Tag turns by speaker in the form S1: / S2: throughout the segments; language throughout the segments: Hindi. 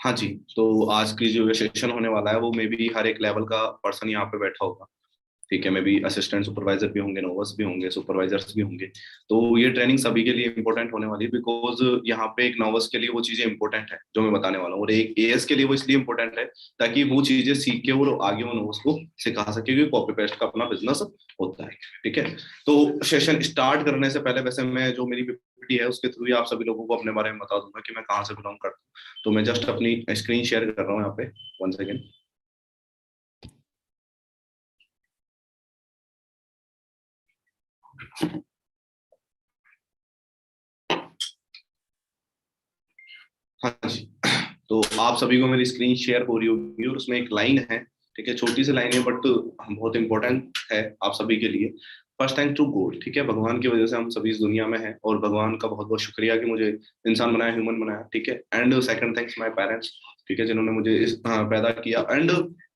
S1: हाँ जी। तो आज की जो सेशन होने वाला है वो मे बी हर एक लेवल का पर्सन यहाँ पे बैठा होगा। ठीक है, मे बी असिस्टेंट सुपरवाइजर भी होंगे, नोवर्स भी होंगे, सुपरवाइजर्स भी होंगे। तो ये ट्रेनिंग सभी के लिए इंपॉर्टेंट होने वाली है, बिकॉज यहाँ पे एक नोवर्स के लिए वो चीजें इंपॉर्टेंट है जो मैं बताने वाला हूँ, और एक एएस के लिए वो इसलिए इंपॉर्टेंट है ताकि वो चीजें सीख के वो आगे वो नोवर्स को सिखा सके, क्योंकि कॉपी पेस्ट का अपना बिजनेस होता है। ठीक है। तो सेशन स्टार्ट करने से पहले वैसे मैं जो मेरी पीपीटी है उसके थ्रू ही आप सभी लोगों को अपने बारे में बता दूंगा कि मैं कहाँ से बिलोंग करता हूँ। तो मैं जस्ट अपनी स्क्रीन शेयर कर रहा हूँ यहाँ पे। One second. हाँ जी। तो आप सभी को मेरी स्क्रीन शेयर हो रही होगी और उसमें एक लाइन है। ठीक है, छोटी सी लाइन है बट बहुत इंपॉर्टेंट है आप सभी के लिए। First thank to God. ठीक है, भगवान की वजह से हम सभी इस दुनिया में हैं, और भगवान का बहुत बहुत शुक्रिया कि मुझे इंसान बनाया, ह्यूमन बनाया। ठीक है। And second thanks my parents. ठीक है, जिन्होंने मुझे पैदा किया। एंड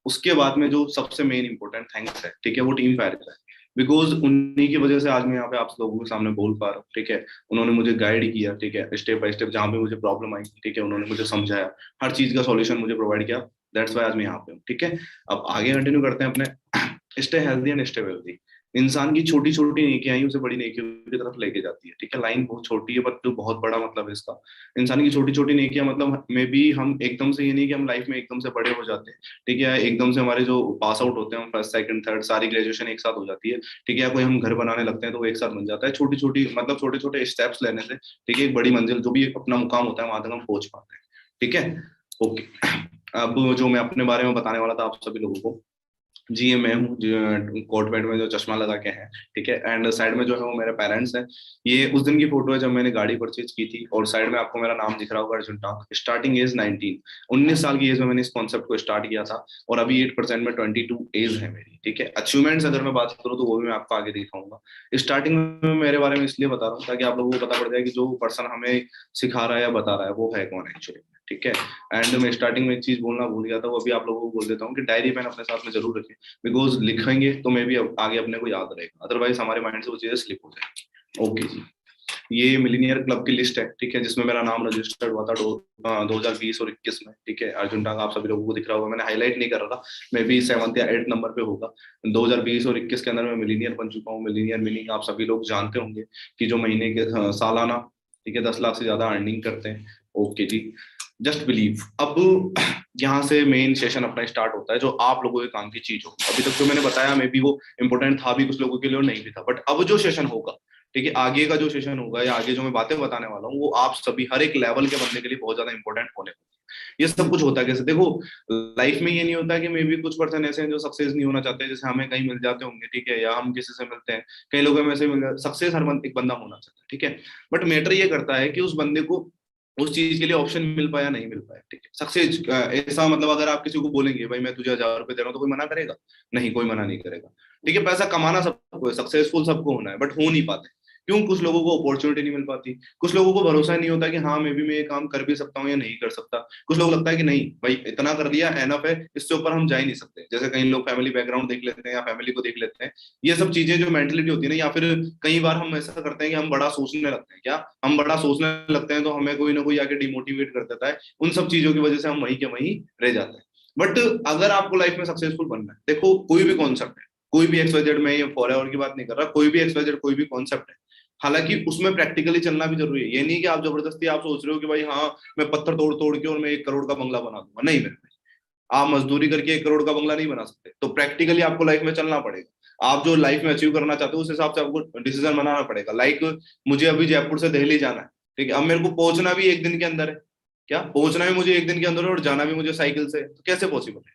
S1: उसके बाद में जो सबसे मेन इंपॉर्टेंट थैंक्स है, ठीक है, वो टीम फायर का है। बिकॉज उन्हीं की वजह से आज मैं यहाँ पे आप लोगों के सामने बोल पा रहा हूँ। ठीक है। उन्होंने मुझे गाइड किया, ठीक है, स्टेप बाय स्टेप, जहाँ पे मुझे प्रॉब्लम आई, ठीक है, उन्होंने मुझे समझाया, हर चीज का सॉल्यूशन मुझे प्रोवाइड किया। दैट्स वाई आज मैं यहाँ पे हूँ। ठीक है। अब आगे कंटिन्यू करते हैं अपने। Stay healthy and stay wealthy. इंसान की छोटी छोटी नेकियां ही उसे बड़ी नेकियों की तरफ लेके जाती है। ठीक है, लाइन बहुत छोटी है बट जो बहुत बड़ा मतलब है इसका। इंसान की छोटी छोटी नेकियां मतलब मे बी हम एकदम से, ये नहीं कि हम लाइफ में एकदम से बड़े हो जाते हैं। ठीक है, एकदम से हमारे जो पास आउट होते हैं, हम फर्स्ट सेकंड थर्ड सारी ग्रेजुएशन एक साथ हो जाती है। ठीक है, या कोई हम घर बनाने लगते हैं तो वो एक साथ बन जाता है। छोटी छोटी मतलब छोटे छोटे स्टेप्स लेने से, ठीक है, एक बड़ी मंजिल जो भी एक अपना मुकाम होता है वहां तक हम पहुंच पाते हैं। ठीक है। ओके। अब जो मैं अपने बारे में बताने वाला था आप सभी लोगों को, जी ये मैं हूँ जो कोट पैंट में जो चश्मा लगा के है। ठीक है। एंड साइड में जो है वो मेरे पेरेंट्स हैं। ये उस दिन की फोटो है जब मैंने गाड़ी परचेज की थी, और साइड में आपको मेरा नाम दिख रहा होगा, अर्जुन टांग। स्टार्टिंग एज 19, 19 साल की एज में मैंने इस कॉन्सेप्ट को स्टार्ट किया था, और अभी 8% में 22 एज है मेरी। ठीक है। अचीवमेंट्स अगर मैं बात करूँ तो वो भी मैं आपको आगे दिखाऊंगा। स्टार्टिंग में मेरे बारे में इसलिए बता रहा हूँ ताकि आप लोगों को पता पड़ जाए कि जो पर्सन हमें सिखा रहा है या बता रहा है वो है कौन एक्चुअली। ठीक है। एंड मैं स्टार्टिंग में एक चीज बोलना भूल गया था, वो अभी आप लोगों को बोल देता हूँ कि डायरी पेन अपने साथ में जरूर रखें। बिकॉज लिखेंगे तो मे भी आगे अपने को याद रहेगा, अदरवाइज हमारे माइंड से वो चीजें स्लिप हो जाएगी। ओके जी। ये मिलीनियर क्लब की लिस्ट है। ठीक है, जिसमें मेरा नाम रजिस्टर्ड हुआ था 2020 और 21 में। ठीक है, अर्जुन टांगा आप सभी लोगों को दिख रहा होगा, मैंने हाईलाइट नहीं कर रहा था, मे बी 7th या 8th नंबर पे होगा। 2020 और 21 के अंदर मैं मिलीनियर बन चुका हूँ। मिलीनियर मीनिंग आप सभी लोग जानते होंगे कि जो महीने के सालाना, ठीक है, 10 लाख से ज्यादा अर्निंग करते हैं। ओके जी। Just believe. अब यहाँ से मेन सेशन अपना स्टार्ट होता है, जो आप लोगों के काम की चीज हो। अभी तक जो मैंने बताया मे बी वो इंपॉर्टेंट था भी कुछ लोगों के लिए और नहीं भी था, बट अब जो सेशन होगा, ठीक है, आगे का जो सेशन होगा या आगे जो मैं बातें बताने वाला हूँ, वो आप सभी हर एक लेवल के बंदे के लिए बहुत ज्यादा इंपॉर्टेंट होने वाले हैं। ये सब कुछ होता है कैसे, देखो, लाइफ में ये नहीं होता कि मे बी कुछ पर्सन ऐसे हैं जो सक्सेस नहीं होना चाहते, जैसे हमें कहीं मिल जाते होंगे, ठीक है, या हम किसी से मिलते हैं, कई लोग हमें ऐसे मिल जाते, सक्सेस हर एक बंदा होना चाहता है। ठीक है। बट मैटर ये करता है कि उस बंदे को उस चीज के लिए ऑप्शन मिल पाया नहीं मिल पाया। ठीक है, सक्सेस ऐसा मतलब अगर आप किसी को बोलेंगे भाई मैं तुझे 1000 रुपए दे रहा हूँ, तो कोई मना करेगा? नहीं, कोई मना नहीं करेगा। ठीक है, पैसा कमाना सबको है, सक्सेसफुल सबको होना है, बट हो नहीं पाते। क्यों? कुछ लोगों को अपॉर्चुनिटी नहीं मिल पाती, कुछ लोगों को भरोसा नहीं होता कि हाँ मे बी मैं ये काम कर भी सकता हूँ या नहीं कर सकता। कुछ लोग लगता है कि नहीं भाई इतना कर लिया एनफ है, इससे ऊपर हम जा ही नहीं सकते। जैसे कई लोग फैमिली बैकग्राउंड देख लेते हैं या फैमिली को देख लेते हैं। ये सब चीजें जो मेंटेलिटी होती है ना, या फिर कई बार हम ऐसा करते हैं कि हम बड़ा सोचने लगते हैं। क्या हम बड़ा सोचने लगते हैं तो हमें कोई ना कोई आके डिमोटिवेट कर देता है, उन सब चीजों की वजह से हम वहीं के वहीं रह जाते हैं। बट अगर आपको लाइफ में सक्सेसफुल बनना है, देखो कोई भी कॉन्सेप्ट है, कोई भी एक्सवाइजेड, में ये फॉर की बात नहीं कर रहा, कोई भी एक्सवाइजेड कोई भी कॉन्सेप्ट है, हालांकि उसमें प्रैक्टिकली चलना भी जरूरी है। ये नहीं कि आप जबरदस्ती आप सोच रहे हो कि भाई हाँ मैं पत्थर तोड़ तोड़ के और मैं 1 करोड़ का बंगला बना दूंगा। नहीं मेरे भाई, आप मजदूरी करके 1 करोड़ का बंगला नहीं बना सकते। तो प्रैक्टिकली आपको लाइफ में चलना पड़ेगा। आप जो लाइफ में अचीव करना चाहते हो उस हिसाब से आपको डिसीजन बनाना पड़ेगा। लाइक मुझे अभी जयपुर से दिल्ली जाना है, ठीक है, अब मेरे को पहुंचना भी एक दिन के अंदर है। क्या पहुंचना भी मुझे एक दिन के अंदर है और जाना भी मुझे साइकिल से, तो कैसे पॉसिबल है?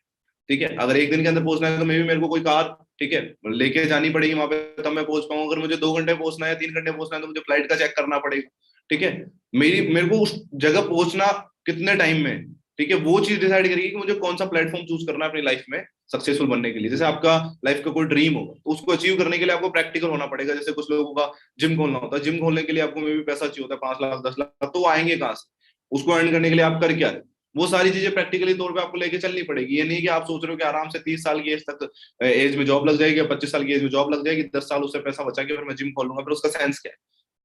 S1: ठीक है, अगर एक दिन के अंदर पहुंचना है तो मे भी मेरे को कोई कार, ठीक है, लेके जानी पड़ेगी वहां पे, तब मैं पहुंच पाऊंगा। अगर मुझे 2 घंटे पहुंचना है, 3 घंटे पहुंचना है, तो मुझे फ्लाइट का चेक करना पड़ेगा। ठीक है। मेरे को उस जगह पहुंचना कितने टाइम में, ठीक है, वो चीज डिसाइड करेगी कि मुझे कौन सा प्लेटफॉर्म चूज करना है अपनी लाइफ में सक्सेसफुल बनने के लिए। जैसे आपका लाइफ का कोई ड्रीम होगा तो उसको अचीव करने के लिए आपको प्रैक्टिकल होना पड़ेगा। जैसे कुछ लोगों का जिम खोलना होता है, जिम खोलने के लिए आपको में भी पैसा चाहिए होता है, 5 लाख 10 लाख, तो वो आएंगे कहाँ से? उसको अर्न करने के लिए आप कर क्या रहे? वो सारी चीजें प्रैक्टिकली तौर पे आपको लेके चलनी पड़ेगी। ये नहीं कि आप सोच रहे हो कि आराम से 30 साल की एज तक एज में जॉब लग जाएगी, या 25 साल की एज में जॉब लग जाएगी, 10 साल उससे पैसा बचा के फिर मैं जिम खोलूंगा, फिर उसका सेंस क्या है?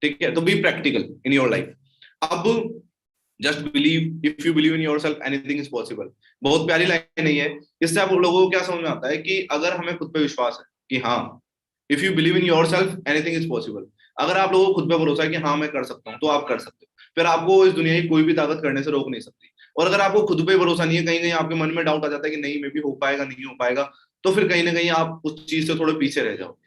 S1: ठीक है, तो be practical in your life. अब just believe, if you believe in yourself anything is possible. बहुत प्यारी लाइन नहीं है। इससे आप लोगों को क्या समझ में आता है कि अगर हमें खुद पे विश्वास है कि हाँ, if you believe in yourself anything is possible, अगर आप लोगों को खुद पे भरोसा है कि हाँ मैं कर सकता हूँ, तो आप कर सकते हो। फिर आपको इस दुनिया की कोई भी ताकत करने से रोक नहीं सकती। और अगर आपको खुद पे भरोसा नहीं है, कहीं कहीं आपके मन में डाउट आ जाता है कि नहीं मे भी हो पाएगा, नहीं हो पाएगा, तो फिर कहीं ना कहीं आप उस चीज से थोड़े पीछे रह जाओगे।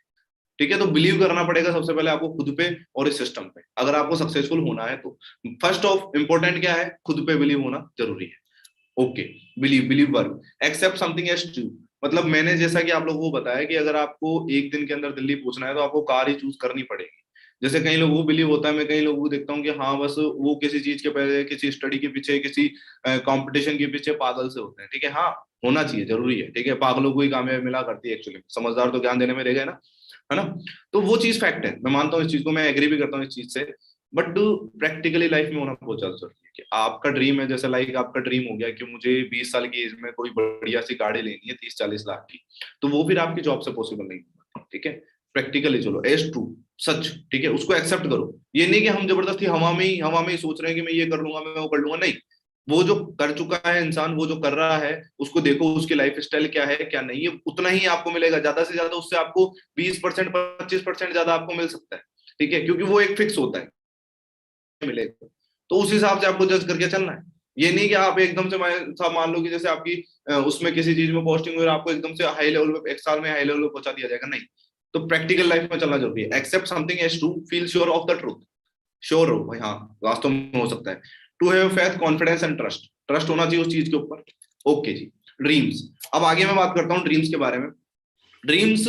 S1: ठीक है, तो बिलीव करना पड़ेगा सबसे पहले आपको खुद पे और इस सिस्टम पे, अगर आपको सक्सेसफुल होना है तो। फर्स्ट ऑफ इंपॉर्टेंट क्या है, खुद पे बिलीव होना जरूरी है। Okay, believe, believe work, accept something as true. मतलब मैंने जैसा कि आप लोगों को बताया कि अगर आपको एक दिन के अंदर दिल्ली पहुंचना है तो आपको कार ही चूज करनी पड़ेगी। जैसे कई लोगों को बिलीव होता है, मैं कई लोगों को देखता हूँ कि हाँ बस वो किसी चीज के पहले, किसी स्टडी के पीछे, किसी कंपटीशन के पीछे पागल से होते हैं। ठीक है, हाँ होना चाहिए, जरूरी है। ठीक है, पागलों को ही कामयाबी मिला करती है एक्चुअली, समझदार तो ज्ञान देने में रह गए ना, है ना। तो वो चीज फैक्ट है, मैं मानता हूँ इस चीज को, मैं एग्री भी करता हूँ इस चीज से। बट प्रैक्टिकली लाइफ में होना बहुत ज्यादा जरूरी है कि आपका ड्रीम है, जैसे लाइक आपका ड्रीम हो गया कि मुझे 20 साल की एज में कोई बढ़िया सी गाड़ी लेनी है 30-40 लाख की, तो वो फिर आपकी जॉब से पॉसिबल नहीं होगा। ठीक है, प्रैक्टिकली चलो, एज ट्रू, सच। ठीक है, उसको एक्सेप्ट करो। ये नहीं कि हम जबरदस्ती हवा में ही सोच रहे हैं कि मैं ये कर लूंगा, मैं वो कर लूंगा, नहीं। वो जो कर चुका है इंसान, वो जो कर रहा है, उसको देखो, उसकी लाइफ स्टाइल क्या है क्या नहीं है, उतना ही आपको मिलेगा। ज्यादा से ज्यादा उससे आपको 20%, 25% ज्यादा आपको मिल सकता है। ठीक है, क्योंकि वो एक फिक्स होता है, मिलेगा। तो उस हिसाब से आपको जज करके चलना है। ये नहीं कि आप एकदम से मान लो कि जैसे आपकी उसमें किसी चीज में पोस्टिंग हुई और आपको एकदम से हाई लेवल पे, एक साल में हाई लेवल पे पहुंचा दिया जाएगा, नहीं। तो प्रैक्टिकल लाइफ में चलना जरूरी है। Accept something as true, feel sure of the truth. Sure हो भाई, हाँ वास्तव में हो सकता है। To have faith, confidence and trust, trust होना चाहिए उस चीज के ऊपर। ओके जी। ड्रीम्स, अब आगे मैं बात करता हूँ ड्रीम्स के बारे में। ड्रीम्स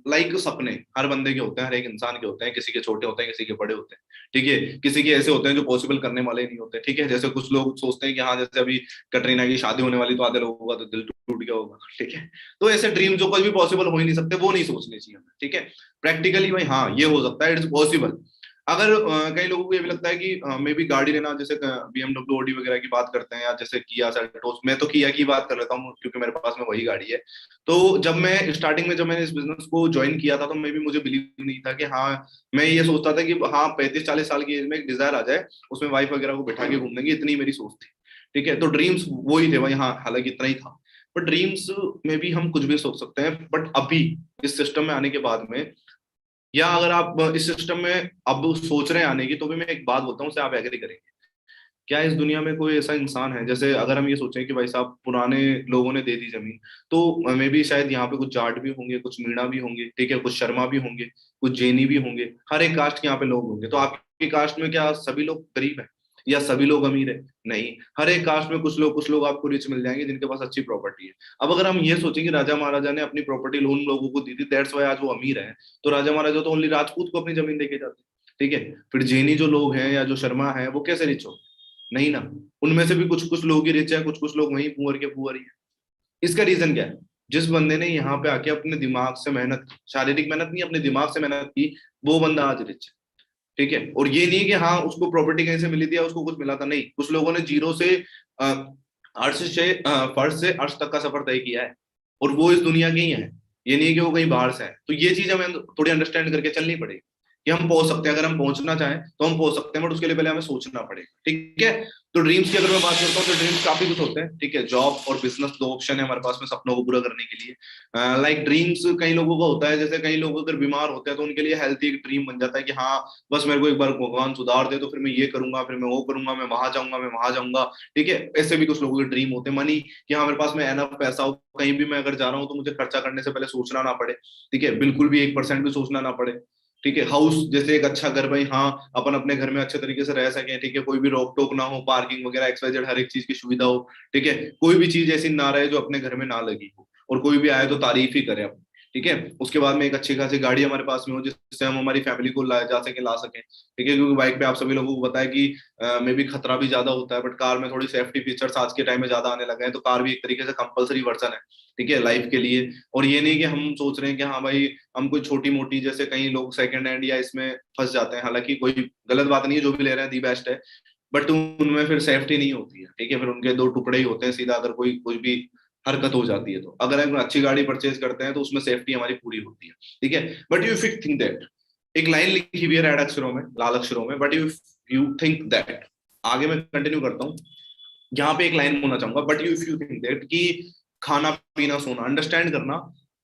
S1: लाइक सपने हर बंदे के होते हैं, हर एक इंसान के होते हैं, किसी के छोटे होते हैं, किसी के बड़े होते हैं। ठीक है, किसी के ऐसे होते हैं जो पॉसिबल करने वाले नहीं होते। ठीक है, जैसे कुछ लोग सोचते हैं कि हाँ जैसे अभी कटरीना की शादी होने वाली, तो आधे लोगों का तो दिल टूट गया होगा। ठीक है, तो ऐसे ड्रीम जो कुछ भी पॉसिबल हो ही नहीं सकते, वो नहीं सोचने चाहिए हमें। ठीक है, प्रैक्टिकली भाई हाँ ये हो सकता है, इट्स पॉसिबल। अगर कई लोगों को ये भी लगता है कि मे बी गाड़ी लेना, जैसे BMW ऑडी वगैरह की बात करते हैं, या जैसे किया सेल्टोस, मैं तो किया की बात कर लेता हूँ क्योंकि मेरे पास में वही गाड़ी है। तो जब मैं स्टार्टिंग में, जब मैंने इस बिजनेस को ज्वाइन किया था, तो मैं भी, मुझे बिलीव नहीं था कि हाँ, मैं ये सोचता था कि हाँ 35-40 साल की एज में एक डिजायर आ जाए, उसमें वाइफ वगैरह को बैठा के घूम देंगे, इतनी मेरी सोच थी। ठीक है, तो ड्रीम्स वो ही थे भाई, हाँ हालांकि इतना ही था। बट ड्रीम्स में भी हम कुछ भी सोच सकते हैं, बट अभी इस सिस्टम में आने के बाद में, या अगर आप इस सिस्टम में अब सोच रहे हैं आने की, तो भी मैं एक बात बोलता हूँ, उससे आप एग्री करेंगे। क्या इस दुनिया में कोई ऐसा इंसान है, जैसे अगर हम ये सोचें कि भाई साहब पुराने लोगों ने दे दी जमीन, तो मे भी शायद यहाँ पे कुछ जाट भी होंगे, कुछ मीणा भी होंगे, ठीक है, कुछ शर्मा भी होंगे, कुछ जैनी भी होंगे, हर एक कास्ट के यहाँ पे लोग होंगे। तो आपकी कास्ट में क्या सभी लोग गरीब है या सभी लोग अमीर है? नहीं, हर एक कास्ट में कुछ लोग आपको रिच मिल जाएंगे जिनके पास अच्छी प्रॉपर्टी है। अब अगर हम ये सोचें कि राजा महाराजा ने अपनी प्रॉपर्टी लोन लोगों को दी थी, दैट्स वाई आज वो अमीर है, तो राजा महाराजा तो ओनली राजपूत को अपनी जमीन देके जाते। ठीक है, फिर जैनी जो लोग हैं या जो शर्मा है, वो कैसे रिच हो? नहीं ना, उनमें से भी कुछ कुछ लोग ही रिच है, कुछ कुछ लोग वहीं पुअर के पुअर ही है। इसका रीजन क्या है? जिस बंदे ने यहाँ पे आके अपने दिमाग से मेहनत की, शारीरिक मेहनत नहीं, अपने दिमाग से मेहनत की, वो बंदा आज रिच है। ठीक है, और ये नहीं कि हाँ उसको प्रॉपर्टी कहीं से मिली थी या उसको कुछ मिला था, नहीं, कुछ लोगों ने जीरो से फर्श से अर्श तक का सफर तय किया है, और वो इस दुनिया के ही है। ये नहीं कि वो कहीं बाहर से है। तो ये चीज हमें थोड़ी अंडरस्टैंड करके चलनी पड़ेगी कि हम पहुंच सकते हैं, अगर हम पहुंचना चाहें तो हम पहुंच सकते हैं, बट उसके लिए पहले हमें सोचना पड़ेगा। ठीक है, तो ड्रीम्स की अगर मैं बात करता हूँ, तो ड्रीम्स काफी कुछ होते हैं। ठीक है, जॉब और बिजनेस दो ऑप्शन है हमारे पास में सपनों को पूरा करने के लिए। लाइक ड्रीम्स कई लोगों का होता है, जैसे कई लोग अगर बीमार होते हैं तो उनके लिए हेल्थी एक ड्रीम बन जाता है कि हाँ बस मेरे को एक बार भगवान सुधार दे तो फिर मैं ये करूंगा, फिर मैं वो करूंगा, मैं वहां जाऊंगा, मैं वहां जाऊंगा। ठीक है, ऐसे भी कुछ लोगों के ड्रीम होते हैं। मनी, कि हाँ मेरे पास में एनफ पैसा हो, कहीं भी मैं अगर जा रहा हूँ तो मुझे खर्चा करने से पहले सोचना ना पड़े। ठीक है, बिल्कुल भी 1% भी सोचना ना पड़े। ठीक है, हाउस, जैसे एक अच्छा घर, भाई हाँ अपन अपने घर में अच्छे तरीके से रह सके। ठीक है, कोई भी रोक टोक ना हो, पार्किंग वगैरह XYZ हर एक चीज की सुविधा हो। ठीक है, कोई भी चीज ऐसी ना रहे जो अपने घर में ना लगी हो, और कोई भी आए तो तारीफ ही करे अपनी। ठीक है, उसके बाद में एक अच्छी खासी गाड़ी हमारे पास में हो जिससे हम हमारी फैमिली को ला जा सके, ला सके। ठीक है, क्योंकि बाइक पे आप सभी लोगों को पता है कि मे भी खतरा भी ज्यादा होता है, बट कार में थोड़ी सेफ्टी फीचर्स आज के टाइम में ज्यादा आने लगे हैं, तो कार भी एक तरीके से कंपलसरी वर्जन है। ठीक है, लाइफ के लिए। और ये नहीं कि हम सोच रहे हैं कि हाँ भाई हम कोई छोटी मोटी, जैसे कई लोग सेकंड हैंड या इसमें फंस जाते हैं, हालांकि कोई गलत बात नहीं है, जो भी ले रहे हैं दी बेस्ट है, बट उनमें फिर सेफ्टी नहीं होती है। ठीक है, फिर उनके दो टुकड़े ही होते हैं सीधा, अगर कोई कुछ भी हरकत हो जाती है तो। अगर हम अच्छी गाड़ी परचेज करते हैं तो उसमें सेफ्टी हमारी पूरी होती है। ठीक है, बट यू फिक थिंक दैट, एक लाइन लिखी हुई है रेड अक्षरों में, लाल अक्षरों में, बट यू थिंक दैट आगे मैं कंटिन्यू करता हूँ। यहाँ पे एक लाइन बोलना चाहूंगा, but you if you think that कि खाना पीना सोना, अंडरस्टैंड करना,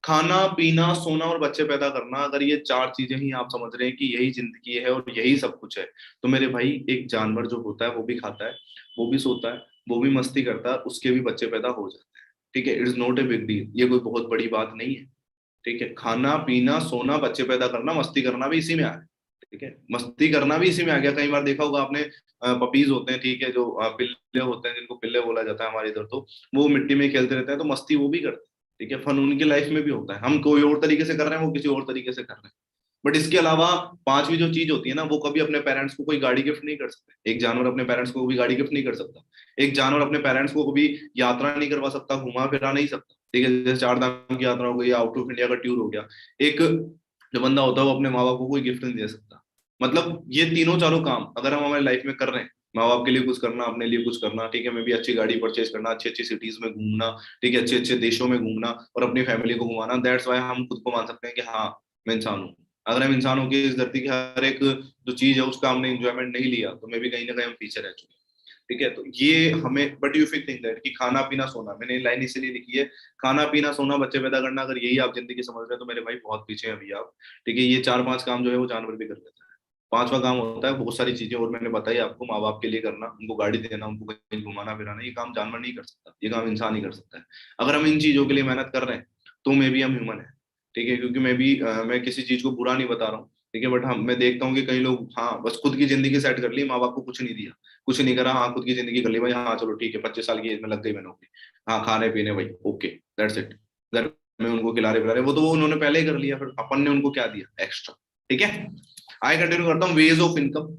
S1: खाना पीना सोना और बच्चे पैदा करना, अगर ये चार चीजें ही आप समझ रहे हैं कि यही जिंदगी है और यही सब कुछ है, तो मेरे भाई एक जानवर जो होता है वो भी खाता है, वो भी सोता है, वो भी मस्ती करता है, उसके भी बच्चे पैदा हो जाते हैं। ठीक है, it's not a big deal, ये कोई बहुत बड़ी बात नहीं है। ठीक है, खाना पीना सोना बच्चे पैदा करना मस्ती करना भी इसी में आ गया। ठीक है, मस्ती करना भी इसी में आ गया। कई बार देखा होगा आपने, पपीज होते हैं, ठीक है, जो पिल्ले होते हैं, जिनको पिल्ले बोला जाता है हमारे इधर, तो वो मिट्टी में खेलते रहते हैं, तो मस्ती वो भी करते हैं। ठीक है, फन उनकी लाइफ में भी होता है। हम कोई और तरीके से कर रहे हैं, वो किसी और तरीके से कर रहे हैं। बट इसके अलावा पांचवी जो चीज होती है ना, वो कभी अपने पेरेंट्स को कोई गाड़ी गिफ्ट नहीं कर सकते। एक जानवर अपने पेरेंट्स को कभी गाड़ी गिफ्ट नहीं कर सकता। एक जानवर अपने पेरेंट्स को कभी यात्रा नहीं करवा सकता, घुमा फिरा नहीं सकता। ठीक है, जैसे चार धाम की यात्रा हो गई, आउट ऑफ इंडिया का टूर हो गया। एक जो बंदा होता है वो अपने माँ बाप को कोई गिफ्ट नहीं दे सकता। मतलब ये तीनों चारों काम अगर हम हमारी लाइफ में कर रहे हैं, माँ बाप के लिए कुछ करना, अपने लिए कुछ करना, ठीक है, मैं भी अच्छी गाड़ी परचेज करना, अच्छी अच्छी सिटीज में घूमना, ठीक है, अच्छे अच्छे देशों में घूमना और अपनी फैमिली को घुमाना, दैट्स वाई हम खुद को मान सकते हैं कि हाँ, मैं इंसान हूँ। अगर हम इंसान हो के इस धरती की हर एक जो चीज है उसका हमने इंजॉयमेंट नहीं लिया, तो मे भी कहीं ना कहीं हम पीछे रह चुके हैं। ठीक है, तो ये हमें, बट यू थिंक दैट कि खाना पीना सोना, मैंने लाइन इसीलिए लिखी है, खाना पीना सोना बच्चे पैदा करना, अगर यही आप जिंदगी समझ रहे हैं तो मेरे भाई बहुत पीछे हैं अभी आप। ठीक है, ये चार पांच काम जो है वो जानवर भी कर लेते हैं। पांचवा काम होता है बहुत सारी चीजें, और मैंने बताई आपको, माँ बाप के लिए करना, उनको गाड़ी देना, उनको कहीं घुमाना फिराना, ये काम जानवर नहीं कर सकता, ये काम इंसान ही कर सकता है। अगर हम इन चीजों के लिए मेहनत कर रहे हैं तो मे भी हम ह्यूमन है। ठीक है, क्योंकि मैं किसी चीज को बुरा नहीं बता रहा हूँ। ठीक है, बट हम, मैं देखता हूँ कि कई लोग, हाँ, बस खुद की जिंदगी सेट कर ली, माँ बाप को कुछ नहीं दिया, कुछ नहीं करा, हाँ, खुद की जिंदगी कर ली भाई, हाँ चलो ठीक है, 25 साल की एज में लग गई मैं नौकरी, हाँ, खाने पीने भाई, ओके, दैट्स इट, घर में उनको खिला रहे पिला रहे, वो तो वो उन्होंने पहले ही कर लिया, फिर अपन ने उनको क्या दिया एक्स्ट्रा। ठीक है, आगे कंटिन्यू करता हूँ, वेज ऑफ इनकम।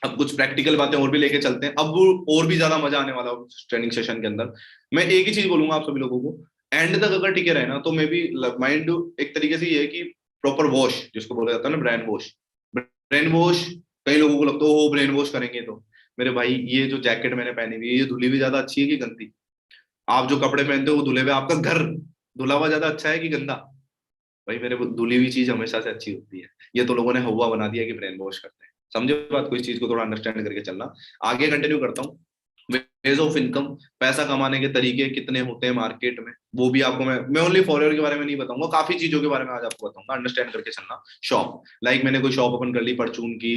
S1: अब कुछ प्रैक्टिकल बातें और भी लेके चलते हैं, अब और भी ज्यादा मजा आने वाला है ट्रेनिंग सेशन के अंदर। मैं एक ही चीज बोलूंगा आप सभी लोगों को, एंड तक अगर टिके रहे ना, तो मे बी माइंड एक तरीके से ये है कि प्रॉपर वॉश जिसको बोला जाता है ना, ब्रेन वॉश। ब्रेन वॉश, कई लोगों को लगता है वो ब्रेन वॉश करेंगे तो, मेरे भाई ये जो जैकेट मैंने पहनी हुई है, ये धुली हुई ज्यादा अच्छी है कि गंदी? आप जो कपड़े पहनते हो वो धुले हुए, आपका घर धुला हुआ ज्यादा अच्छा है कि गंदा? भाई मेरे को धुली हुई चीज हमेशा से अच्छी होती है। ये तो लोगों ने हवा बना दिया कि ब्रेन वॉश करते हैं। समझे बात को, इस चीज को थोड़ा अंडरस्टैंड करके चलना। आगे कंटिन्यू करता हूँ। वेज ऑफ इनकम, पैसा कमाने के तरीके कितने होते हैं मार्केट में, वो भी आपको मैं ओनली फॉलोअर के बारे में नहीं बताऊंगा, काफी चीजों के बारे में आज आपको बताऊंगा, अंडरस्टैंड करके चलना। शॉप, लाइक मैंने कोई शॉप ओपन कर ली परचून की,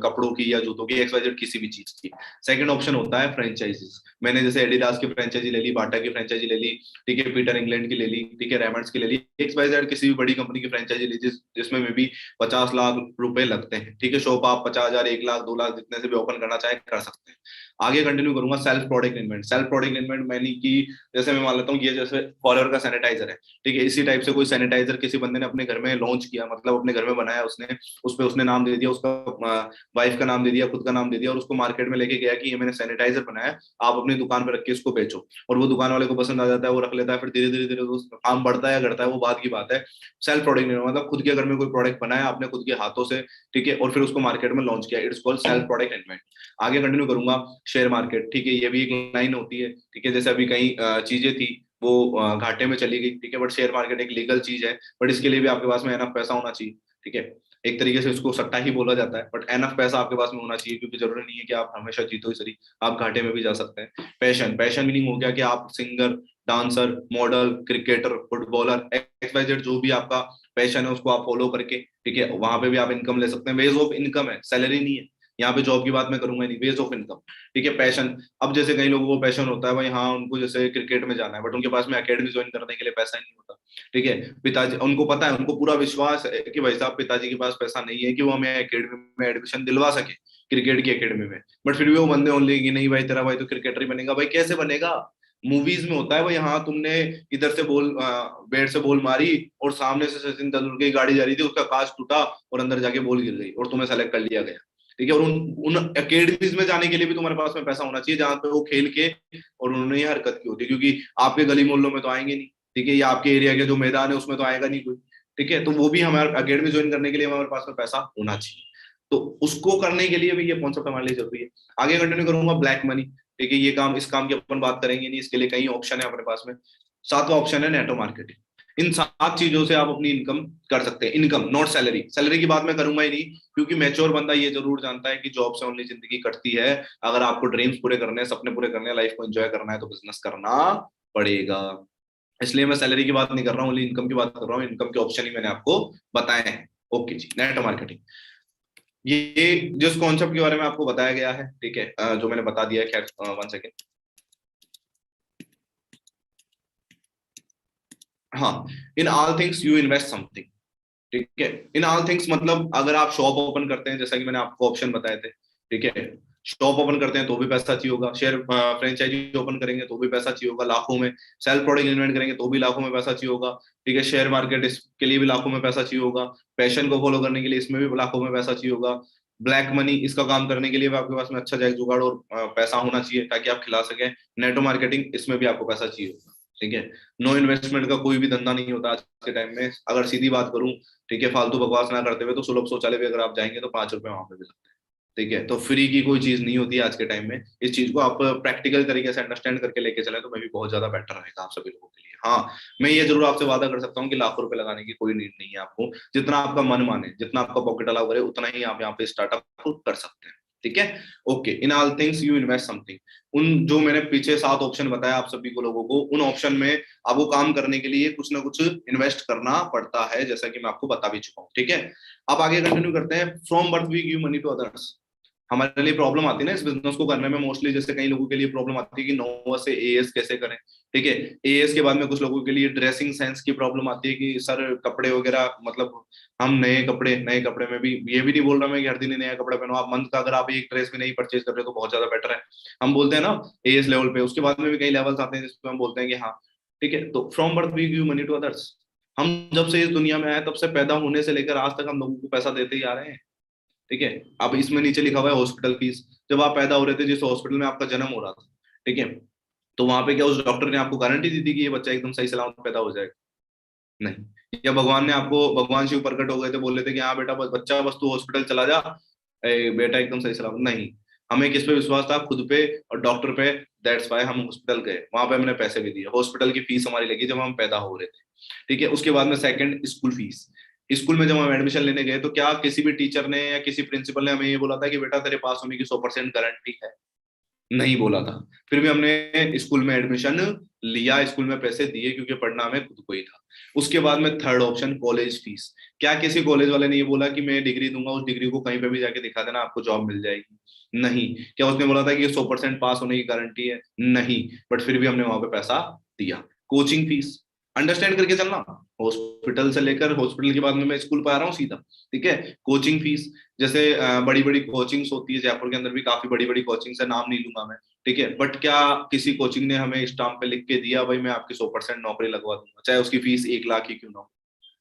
S1: कपड़ों की या जूतों की, XYZ किसी भी चीज की। सेकंड ऑप्शन होता है फ्रेंचाइजीज। मैंने जैसे एडिडास की फ्रेंचाइजी ले ली, बाटा की फ्रेंचाइजी ले ली, ठीक है, पीटर इंग्लैंड की ले ली, ठीक है, रेमंड्स की ले ली, XYZ किसी भी बड़ी कंपनी की फ्रेंचाइजी ली, जिसमें में भी 50 लाख रुपए लगते हैं। ठीक है, शॉप आप 50,000, 1 लाख, 2 लाख जितने से भी ओपन करना चाहे कर सकते हैं। आगे कंटिन्यू करूंगा, self product invent. Self product invent मैंने की, जैसे मैं मान लेता हूँ ये जैसे फॉरएवर का सैनिटाइजर है, ठीक है, इसी टाइप से कोई सैनिटाइजर किसी बंदे ने अपने घर में लॉन्च किया, मतलब अपने घर में बनाया उसने, उस पर उसने नाम दे दिया, उसका वाइफ का नाम दे दिया, खुद का नाम दे दिया, और उसको मार्केट में लेके गया कि ये मैंने सैनिटाइजर बनाया, आप अपनी दुकान पर रख के इसको बेचो। और वो दुकान वाले को पसंद आ जाता है, वो रख लेता है, फिर धीरे धीरे धीरे काम बढ़ता है या घटता है वो बात की बात है। सेल्फ प्रोडक्ट मतलब खुद के घर में कोई प्रोडक्ट बनाया आपने खुद के हाथों से, ठीक है, और फिर उसको मार्केट में लॉन्च किया, it's called self product invent. आगे कंटिन्यू करूंगा, शेयर मार्केट, ठीक है, ये भी एक लाइन होती है। ठीक है, जैसे अभी कई चीजें थी वो घाटे में चली गई, ठीक है, बट शेयर मार्केट एक लीगल चीज है, बट इसके लिए भी आपके पास में एनफ पैसा होना चाहिए। ठीक है, एक तरीके से इसको सट्टा ही बोला जाता है, बट एनफ पैसा आपके पास में होना चाहिए, क्योंकि जरूरी नहीं है कि आप हमेशा जीतो ही सही, आप घाटे में भी जा सकते हैं। पैशन, पैशन मीनिंग हो गया कि आप singer, dancer, model, cricketer, footballer, XYZ जो भी आपका पैशन है उसको आप फॉलो करके, ठीक है, वहां पे भी आप इनकम ले सकते हैं। वेज ऑफ इनकम है, सैलरी नहीं है, यहाँ पे जॉब की बात मैं करूंगा नहीं, वेज ऑफ इनकम। ठीक है, पैशन, अब जैसे कई लोगों को पैशन होता है भाई, हाँ, उनको जैसे क्रिकेट में जाना है, बट उनके पास में एकेडमी ज्वाइन करने के लिए पैसा ही नहीं होता। ठीक है, पिताजी, उनको पता है, उनको पूरा विश्वास है कि भाई साहब पिताजी के पास पैसा नहीं है कि वो हमें एकेडमी में एडमिशन दिलवा सके, क्रिकेट की एकेडमी में, बट फिर भी वो बंदे ओनली कि नहीं भाई तेरा भाई तो क्रिकेटर ही बनेगा। भाई कैसे बनेगा? मूवीज में होता है भाई, हाँ, तुमने इधर से बॉल, बैट से बॉल मारी और सामने से सचिन तेंदुलकर की गाड़ी जा रही थी, उसका कांच टूटा और अंदर जाके बॉल गिर गई और तुम्हें सेलेक्ट कर लिया गया। ठीक है, और उन अकेडमीज में जाने के लिए भी तुम्हारे पास में पैसा होना चाहिए, जहां पे वो खेल के और उन्होंने ये हरकत की होती है, क्योंकि आपके गली मोहल्लों में तो आएंगे नहीं। ठीक है, या आपके एरिया के जो मैदान है उसमें तो आएगा नहीं कोई। ठीक है, तो वो भी हमारे अकेडमी ज्वाइन करने के लिए हमारे पास में पैसा होना चाहिए, तो उसको करने के लिए भी ये कॉन्सेप्ट हमारे लिए जरूरी है। आगे कंटिन्यू करूंगा, ब्लैक मनी। ठीक है, ये काम, इस काम की अपन बात करेंगे नहीं, इसके लिए कई ऑप्शन है हमारे पास में। सातवां ऑप्शन है नेटो मार्केटिंग। इन 7 चीजों से आप अपनी इनकम कर सकते हैं। इनकम नॉट सैलरी, सैलरी की बात मैं करूंगा ही नहीं, क्योंकि मैच्योर बंदा ये जरूर जानता है कि जॉब से ओनली जिंदगी कटती है। अगर आपको ड्रीम्स पूरे करने हैं, सपने पूरे करने हैं, लाइफ को एंजॉय करना है, तो बिजनेस करना पड़ेगा। इसलिए मैं सैलरी की बात नहीं कर रहा हूँ, ओनली इनकम की बात कर रहा हूँ। इनकम के ऑप्शन ही मैंने आपको बताए हैं। ओके जी, नेट मार्केटिंग, ये जिस कॉन्सेप्ट के बारे में आपको बताया गया है, ठीक है, जो मैंने बता दिया है। खैर, 1 सेकेंड। हाँ, in all things you invest something. ठीक है, इन ऑल थिंग्स मतलब अगर आप शॉप ओपन करते हैं, जैसा कि मैंने आपको ऑप्शन बताए थे, ठीक है, शॉप ओपन करते हैं तो भी पैसा चाहिए होगा, शेयर फ्रेंचाइजी ओपन करेंगे तो भी पैसा चाहिए होगा लाखों में, सेल्फ प्रोडक्ट इन्वेंट करेंगे तो भी लाखों में पैसा चाहिए होगा, ठीक है, शेयर मार्केट इसके लिए भी लाखों में पैसा चाहिए होगा, पैशन को फॉलो करने के लिए इसमें भी लाखों में पैसा चाहिए होगा, ब्लैक मनी इसका काम करने के लिए भी आपके पास में अच्छा जैक जुगाड़ और पैसा होना चाहिए ताकि आप खिला सकें। नेटो मार्केटिंग, इसमें भी आपको पैसा चाहिए होगा। ठीक है, नो इन्वेस्टमेंट का कोई भी धंधा नहीं होता आज के टाइम में, अगर सीधी बात करूं, ठीक है, फालतू बकवास ना करते हुए, तो सुलभ शौचालय भी अगर आप जाएंगे तो 5 रुपए वहां पे भी लगते हैं। ठीक है, तो फ्री की कोई चीज नहीं होती है आज के टाइम में। इस चीज को आप प्रैक्टिकल तरीके से अंडरस्टैंड करके लेके चले तो मैं भी बहुत ज्यादा बेटर रहेगा आप सभी लोगों के लिए। हाँ, मैं ये जरूर आपसे वादा कर सकता हूँ कि लाखों रुपए लगाने की कोई नीड नहीं है आपको। जितना आपका मन माने, जितना आपका पॉकेट अलाउ करे, उतना ही आप यहाँ पे स्टार्टअप कर सकते हैं। ठीक है, okay, in all things you invest something. उन जो मैंने पीछे 7 ऑप्शन बताया आप सभी को लोगों को, उन ऑप्शन में आपको काम करने के लिए कुछ ना कुछ इन्वेस्ट करना पड़ता है, जैसा कि मैं आपको बता भी चुका हूँ। ठीक है, अब आगे कंटिन्यू करते हैं। From birth we give money to others. हमारे लिए प्रॉब्लम आती है ना इस बिजनेस को करने में मोस्टली, जैसे कई लोगों के लिए प्रॉब्लम आती है कि 9 से एएस कैसे करें। ठीक है, एएस के बाद में कुछ लोगों के लिए ड्रेसिंग सेंस की प्रॉब्लम आती है कि सर कपड़े वगैरह, मतलब हम नए कपड़े में भी, ये भी नहीं बोल रहा मैं कि हर दिन ही नया कपड़ा पहनो, आप मंथ का अगर आप एक ड्रेस भी नहीं परचेज कर रहे हो तो बहुत ज्यादा बेटर है। हम बोलते हैं ना एएस लेवल पे, उसके बाद में भी कई लेवल्स आते हैं जिसमें हम बोलते हैं कि हाँ, ठीक है, तो from birth we give money to others. हम जब से इस दुनिया में आए तब से पैदा होने से लेकर आज तक हम लोगों को पैसा देते ही आ रहे हैं। ठीक है, अब इसमें नीचे लिखा हुआ है हॉस्पिटल फीस। जब आप पैदा हो रहे थे, जिस हॉस्पिटल में आपका जन्म हो रहा था, ठीक है, तो वहां पे क्या उस डॉक्टर ने आपको गारंटी दी थी कि ये बच्चा एकदम सही सलामत पैदा हो जाएगा? नहीं। या भगवान ने आपको, भगवान शिव प्रकट हो गए थे, बोल रहे थे कि हाँ बेटा, बस बच्चा, बस तू हॉस्पिटल चला जा, बेटा एकदम सही सलामत? नहीं। हमें किस पे विश्वास था? खुद पे और डॉक्टर पे। दैट्स वाई हम हॉस्पिटल गए, वहां पे हमने पैसे भी दिए, हॉस्पिटल की फीस हमारी लगी जब हम पैदा हो रहे थे। ठीक है, उसके बाद में सेकंड, स्कूल फीस। स्कूल में जब हम एडमिशन लेने गए तो क्या किसी भी टीचर ने या किसी प्रिंसिपल ने हमें ये बोला था कि बेटा तेरे पास होने की 100% गारंटी है? नहीं बोला था। फिर भी हमने स्कूल में एडमिशन लिया, स्कूल में पैसे दिए, क्योंकि पढ़ना हमें खुद को ही था। उसके बाद में थर्ड ऑप्शन, कॉलेज फीस। क्या किसी कॉलेज वाले ने ये बोला कि मैं डिग्री दूंगा, उस डिग्री को कहीं पे भी जाके दिखा देना, आपको जॉब मिल जाएगी? नहीं। क्या उसने बोला था कि 100% पास होने की गारंटी है? नहीं। बट फिर भी हमने वहां पे पैसा दिया। कोचिंग फीस, अंडरस्टैंड करके चलना, हॉस्पिटल से लेकर, हॉस्पिटल के बाद में मैं स्कूल पर आ रहा हूँ सीधा। ठीक है, कोचिंग फीस, जैसे बड़ी बड़ी कोचिंग्स होती है, जयपुर के अंदर भी काफी बड़ी बड़ी कोचिंग्स है, नाम नहीं लूंगा मैं। ठीक है, बट क्या किसी कोचिंग ने हमें स्टाम्प पे लिख के दिया भाई मैं आपकी 100% नौकरी लगवा दूंगा, चाहे उसकी फीस 1 लाख ही क्यों ना हो?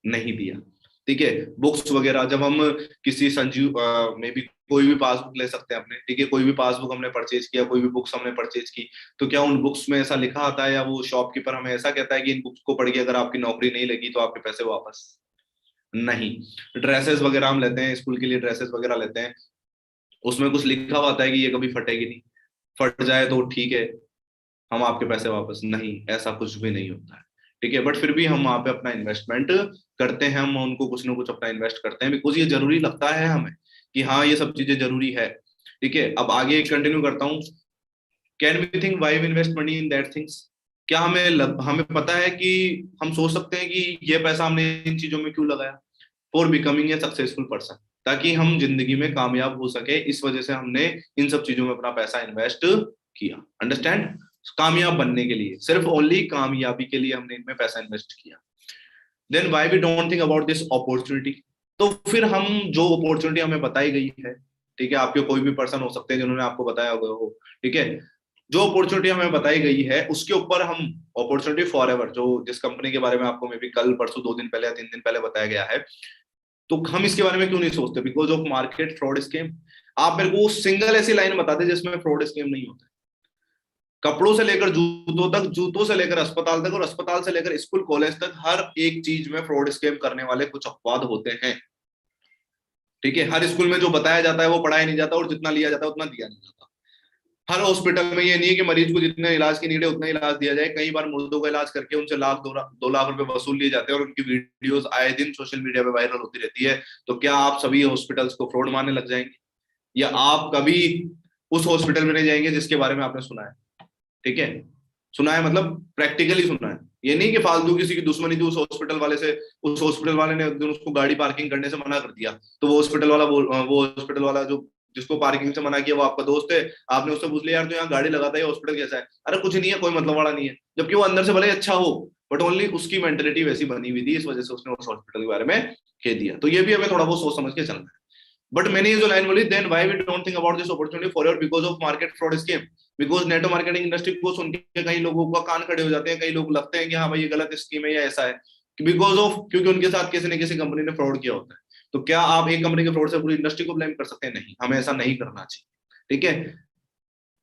S1: नहीं दिया। ठीक है, बुक्स वगैरह, जब हम किसी संजीव में भी कोई भी पासबुक ले सकते हैं अपने, ठीक है, कोई भी पासबुक हमने परचेज किया, कोई भी बुक्स हमने परचेज की, तो क्या उन बुक्स में ऐसा लिखा आता है या वो शॉपकीपर हमें ऐसा कहता है कि इन बुक्स को पढ़ के अगर आपकी नौकरी नहीं लगी तो आपके पैसे वापस? नहीं। ड्रेसेस वगैरह हम लेते हैं, स्कूल के लिए ड्रेसेस वगैरह लेते हैं, उसमें कुछ लिखा हुआ आता है कि ये कभी फटेगी नहीं, फट जाए तो ठीक है, हम आपके पैसे वापस? नहीं, ऐसा कुछ भी नहीं होता है। ठीक है, बट फिर भी हम वहां पे अपना इन्वेस्टमेंट करते हैं, हम उनको कुछ ना कुछ अपना इन्वेस्ट करते हैं, बिकॉज ये जरूरी लगता है हमें कि हाँ ये सब चीजें जरूरी है। ठीक है, अब आगे कंटिन्यू करता हूँ। Can we think why we invest money in that things? क्या हमें पता है कि हम सोच सकते हैं कि ये पैसा हमने इन चीजों में क्यों लगाया? For becoming a successful person, ताकि हम जिंदगी में कामयाब हो सके, इस वजह से हमने इन सब चीजों में अपना पैसा इन्वेस्ट किया। अंडरस्टैंड? कामयाब बनने के लिए, सिर्फ ओनली कामयाबी के लिए हमने इनमें पैसा इन्वेस्ट किया। Then why we don't think about this opportunity? तो फिर हम, जो अपॉर्चुनिटी हमें बताई गई है, ठीक है, आपके कोई भी पर्सन हो सकते हैं जिन्होंने आपको बताया होगा हो, ठीक है, जो अपॉर्चुनिटी हमें बताई गई है उसके ऊपर हम, अपॉर्चुनिटी फॉर एवर, जो जिस कंपनी के बारे में आपको मे बी कल परसों 2 दिन पहले या 3 दिन पहले बताया गया है, तो हम इसके बारे में क्यों नहीं सोचते? Because of market fraud scheme. आप मेरे को सिंगल ऐसी लाइन बता दे जिसमें फ्रॉड स्कीम नहीं होता। कपड़ों से लेकर जूतों तक, जूतों से लेकर अस्पताल तक, और अस्पताल से लेकर स्कूल कॉलेज तक, हर एक चीज में फ्रॉड स्कैम करने वाले कुछ अपवाद होते हैं। ठीक है, हर स्कूल में जो बताया जाता है वो पढ़ाया नहीं जाता, और जितना लिया जाता है उतना दिया नहीं जाता। हर हॉस्पिटल में ये नहीं है कि मरीज को जितने इलाज की नीड है उतना इलाज दिया जाए। कई बार मुर्दों का इलाज करके उनसे लाख 2 लाख रुपए वसूल लिए जाते हैं और उनकी वीडियोस आए दिन सोशल मीडिया पे वायरल होती रहती है। तो क्या आप सभी हॉस्पिटल्स को फ्रॉड मानने लग जाएंगे? या आप कभी उस हॉस्पिटल में नहीं जाएंगे जिसके बारे में आपने सुना है? ठीक है, सुना है मतलब प्रैक्टिकली सुना है। ये नहीं कि फालतू किसी की दुश्मनी थी उस हॉस्पिटल वाले से, उस हॉस्पिटल वाले ने एक दिन उसको गाड़ी पार्किंग करने से मना कर दिया, तो वो हॉस्पिटल वाला जो जिसको पार्किंग से मना किया वो आपका दोस्त है, आपने उससे पूछ लिया यार तो यहाँ गाड़ी लगाता है, हॉस्पिटल कैसा है? अरे कुछ नहीं है, कोई मतलब वाला नहीं है, जबकि वो अंदर से भले अच्छा हो, बट ओनली उसकी मेंटेलिटी वैसी बनी हुई थी, इस वजह से उसने उस हॉस्पिटल के बारे में कह दिया। तो ये भी हमें थोड़ा बहुत सोच समझ के चलना है। बट मैंने ये जो लाइन बोली, then why we don't think about this opportunity forever because of market fraud scheme. Because network marketing industry को सुन के कई लोगों का कान खड़े हो जाते हैं, कई लोग लगते हैं कि हाँ भाई ये गलत स्कीम है या ऐसा है, बिकॉज ऑफ क्योंकि उनके साथ किसी न किसी कंपनी ने फ्रॉड किया होता है। तो क्या आप एक कंपनी के फ्रॉड से पूरी इंडस्ट्री को ब्लेम कर सकते हैं? नहीं, हमें ऐसा नहीं करना चाहिए। ठीक है,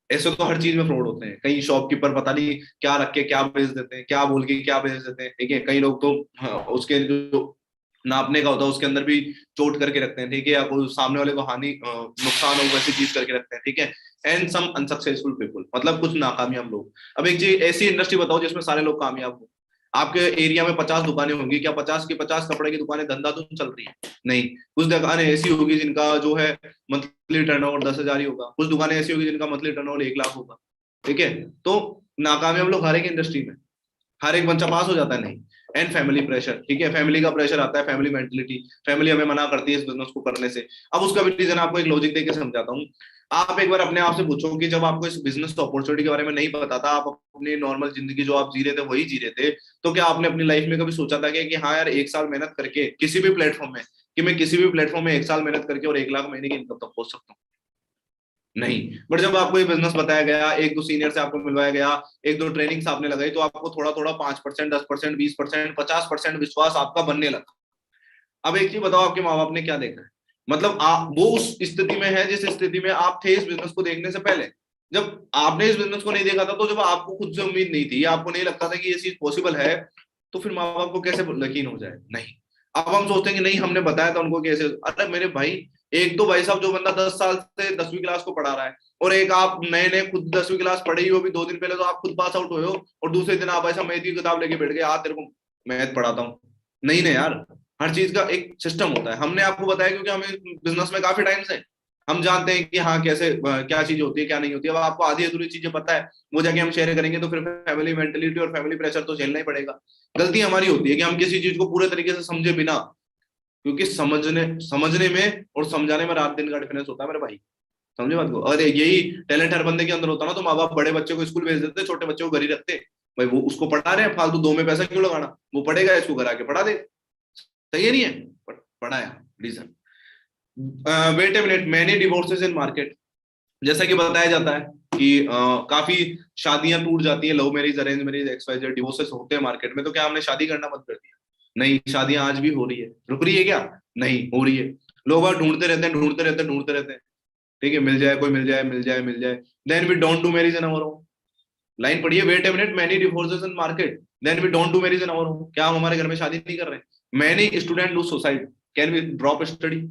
S1: ऐसे तो हर चीज में फ्रॉड होते हैं। कई शॉपकीपर पता नहीं क्या रख के क्या बेच देते हैं, क्या बोल के क्या बेच देते हैं। ठीक है, कई लोग तो हाँ, उसके जो नापने का होता है उसके अंदर भी चोट करके रखते हैं। ठीक है, या कोई सामने वाले को हानि नुकसान हो वैसी चीज करके रखते हैं। ठीक है, एंड सम अनसक्सेसफुल पीपल, मतलब कुछ नाकामयाब लोग। अब एक चीज ऐसी इंडस्ट्री बताओ जिसमें सारे लोग कामयाब हो। आपके एरिया में 50 दुकानें होंगी, क्या 50 की 50 कपड़े की दुकानें धंधाधुन चल रही है? नहीं। कुछ दुकानें ऐसी होगी जिनका जो है मंथली टर्नओवर 10,000 ही होगा, कुछ दुकानें ऐसी होगी जिनका मंथली टर्नओवर 1 लाख होगा। ठीक है, तो नाकामयाब लोग हर एक इंडस्ट्री में, हर एक बच्चा पास हो जाता है? नहीं। एंड फैमिली प्रेशर, ठीक है, फैमिली का प्रेशर आता है, फैमिली मेंटलिटी, फैमिली हमें मना करती है इस बिजनेस को करने से। अब उसका भी रीजन आपको एक लॉजिक देके समझाता हूँ। आप एक बार अपने आप से पूछो कि जब आपको इस बिजनेस अपॉर्चुनिटी के बारे में नहीं पता था, आप अपनी नॉर्मल जिंदगी जो आप जी रहे थे वही जी रहे थे, तो क्या आपने अपनी लाइफ में कभी सोचा था कि हाँ यार 1 साल मेहनत करके किसी भी प्लेटफॉर्म में, कि मैं किसी भी प्लेटफॉर्म में 1 साल मेहनत करके और 1 लाख महीने की इनकम तक पहुंच सकता हूँ? नहीं। बट जब आपको ये बिजनेस बताया गया, एक दो सीनियर से आपको मिलवाया गया, एक दो ट्रेनिंग्स आपने लगाई, तो आपको थोड़ा थोड़ा 5%, 10%, 20%, 50% विश्वास आपका बनने लगा। अब एक चीज बताओ, आपके माँ बाप ने क्या देखा है? मतलब आप वो उस स्थिति में है जिस स्थिति में आप थे इस बिजनेस को देखने से पहले। जब आपने इस बिजनेस को नहीं देखा था, तो जब आपको खुद से उम्मीद नहीं थी, आपको नहीं लगता था कि ये चीज पॉसिबल है, तो फिर माँ बाप को कैसे यकीन हो जाए? नहीं। अब हम सोचते हैं कि नहीं हमने बताया था उनको कैसे। अरे मेरे भाई, एक तो भाई साहब जो बंदा 10 साल से 10वीं क्लास को पढ़ा रहा है, और एक आप नए नए खुद 10वीं क्लास पढ़े ही हो, भी 2 दिन पहले तो आप खुद पास आउट हुए हो, और दूसरे दिन आप ऐसा मैथ की किताब लेके बैठ गए, आज तेरे को मैथ पढ़ाता हूँ। नहीं नहीं यार, हर चीज का एक सिस्टम होता है। हमने आपको बताया क्योंकि हमें बिजनेस में काफी टाइम से हम जानते हैं कि हाँ कैसे क्या चीज होती है क्या नहीं होती है। अब आपको आधी अधूरी चीजें पता है, वो जाके हम शेयर करेंगे तो फिर फैमिली मेंटेलिटी और फैमिली प्रेशर तो झेलना ही पड़ेगा। गलती हमारी होती है कि हम किसी चीज को पूरे तरीके से समझे बिना, क्योंकि समझने समझने में और समझाने में रात दिन का डिफरेंस होता है मेरे भाई। समझे बात को? अरे यही टैलेंट हर बंदे के अंदर होता ना, तो माँ बाप बड़े बच्चे को स्कूल भेज देते, छोटे बच्चे को घर ही रखते। भाई वो उसको पढ़ा रहे हैं, फालतू दो में पैसा क्यों लगाना, वो पढ़ेगा, इसको घर आके पढ़ा दे। सही है नहीं है? पढ़ाया। Reason, wait a minute, many divorces in market. जैसा कि बताया जाता है कि काफी शादियां टूट जाती हैं, love marriage, arrange marriage, XYZ divorces होते हैं मार्केट में। तो क्या हमने शादी करना बंद कर दिया? नहीं, शादियां आज भी हो रही है। रुक रही है क्या? नहीं, हो रही है। लोग आज ढूंढते रहते हैं, ढूंढते रहते हैं, ढूंढते रहते हैं। ठीक है, मिल जाए कोई, मिल जाए, मिल जाए, मिल जाए। Then we don't do marriage in our home. Line पढ़िए, wait a minute, many divorces in market, then we don't do marriage in our home. क्या हम हमारे घर में शादी नहीं कर रहे? Many student do suicide, can we drop study.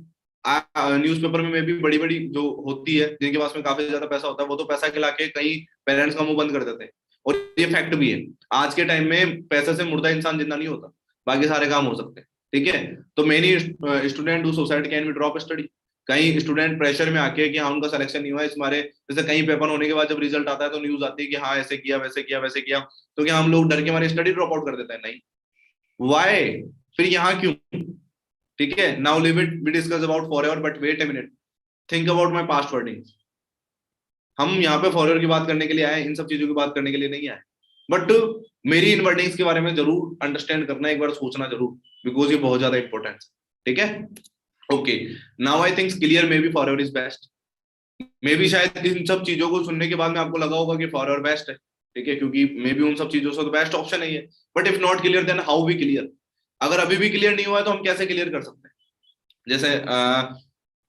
S1: Newspaper में भी बड़ी बड़ी जो होती है, जिनके पास में काफी ज्यादा पैसा होता है, वो तो पैसा खिला के कई पेरेंट्स का मुंह बंद कर देते हैं। और ये फैक्ट भी है, आज के टाइम में पैसे से मुर्दा इंसान जिंदा नहीं होता, बाकी सारे काम हो सकते हैं। ठीक है, तो many student do suicide, can we drop study. कई स्टूडेंट प्रेशर में आके कि हाँ उनका सिलेक्शन नहीं हुआ इस मारे, जैसे कई पेपर होने के बाद जब रिजल्ट आता है तो न्यूज आती है कि हाँ ऐसे किया, वैसे किया, वैसे किया, तो क्या हम लोग डर के मारे स्टडी ड्रॉप आउट कर देते हैं? नहीं। वाई? फिर यहाँ क्यों? ठीक है, now leave it we discuss about forever, but wait a minute, think about my past wording. हम यहाँ पे फॉर एवर की बात करने के लिए आए, इन सब चीजों की बात करने के लिए नहीं आए। बट मेरी इन वर्डिंग्स के बारे में जरूर अंडरस्टैंड करना, एक बार सोचना जरूर, बिकॉज ये बहुत ज्यादा इंपॉर्टेंट है। ठीक है, okay, now I think clear may be forever is best. May be शायद इन सब चीजों को सुनने के बाद में आपको लगा होगा कि फॉर एवर बेस्ट है। ठीक है, क्योंकि मे बी उन सब चीजों से तो बेस्ट ऑप्शन है ये। But if not clear then how we clear? अगर अभी भी क्लियर नहीं हुआ है तो हम कैसे क्लियर कर सकते हैं? जैसे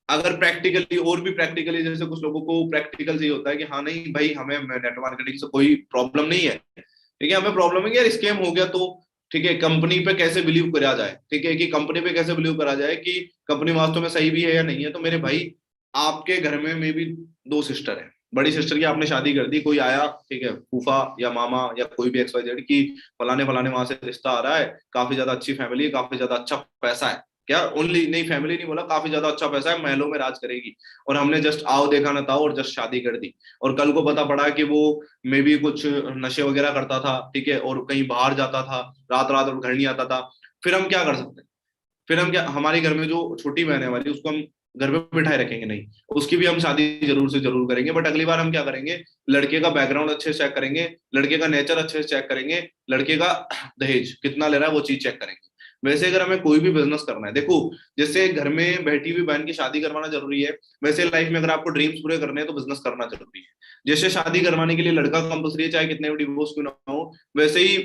S1: अगर प्रैक्टिकली और भी प्रैक्टिकली, जैसे कुछ लोगों को प्रैक्टिकल से होता है कि हाँ नहीं भाई हमें नेटवर्क मार्केटिंग से कोई प्रॉब्लम नहीं है। ठीक है, हमें प्रॉब्लम है कि यार स्कैम हो गया तो ठीक है, कंपनी पे कैसे बिलीव करा जाए? ठीक है, कि कंपनी पे कैसे बिलीव करा जाए कि कंपनी वास्तव में सही भी है या नहीं है? तो मेरे भाई, आपके घर में मे बी 2 सिस्टर है, बड़ी सिस्टर की आपने शादी कर दी, कोई आया, ठीक है, फूफा या मामा या कोई भी XYZ की फलाने फलाने वहां से रिश्ता आ रहा है, काफी ज्यादा अच्छी फैमिली है, काफी ज्यादा अच्छा पैसा है, क्या ओनली नहीं, फैमिली नहीं बोला, काफी ज्यादा अच्छा पैसा है, महलों में राज करेगी, और हमने जस्ट आओ देखा ना था और जस्ट शादी कर दी, और कल को पता पड़ा कि वो मे भी कुछ नशे वगैरह करता था, ठीक है, और कहीं बाहर जाता था, रात रात और घर नहीं आता था, फिर हम क्या कर सकते हैं? फिर हम क्या, हमारे घर में जो छोटी बहन है हमारी, उसको हम घर पे बिठाए रखेंगे? नहीं, उसकी भी हम शादी जरूर से जरूर करेंगे, बट अगली बार हम क्या करेंगे, लड़के का बैकग्राउंड अच्छे से चेक करेंगे, लड़के का नेचर अच्छे से चेक करेंगे, लड़के का दहेज कितना ले रहा है वो चीज चेक करेंगे। वैसे अगर हमें कोई भी बिजनेस करना है, देखो, जैसे घर में बैठी हुई बहन की शादी करवाना जरूरी है, वैसे लाइफ में अगर आपको ड्रीम्स पूरे करने हैं तो बिजनेस करना जरूरी है। जैसे शादी करवाने के लिए लड़का कंपलसरी है, चाहे कितने भी डिवोर्स क्यों ना हो, वैसे ही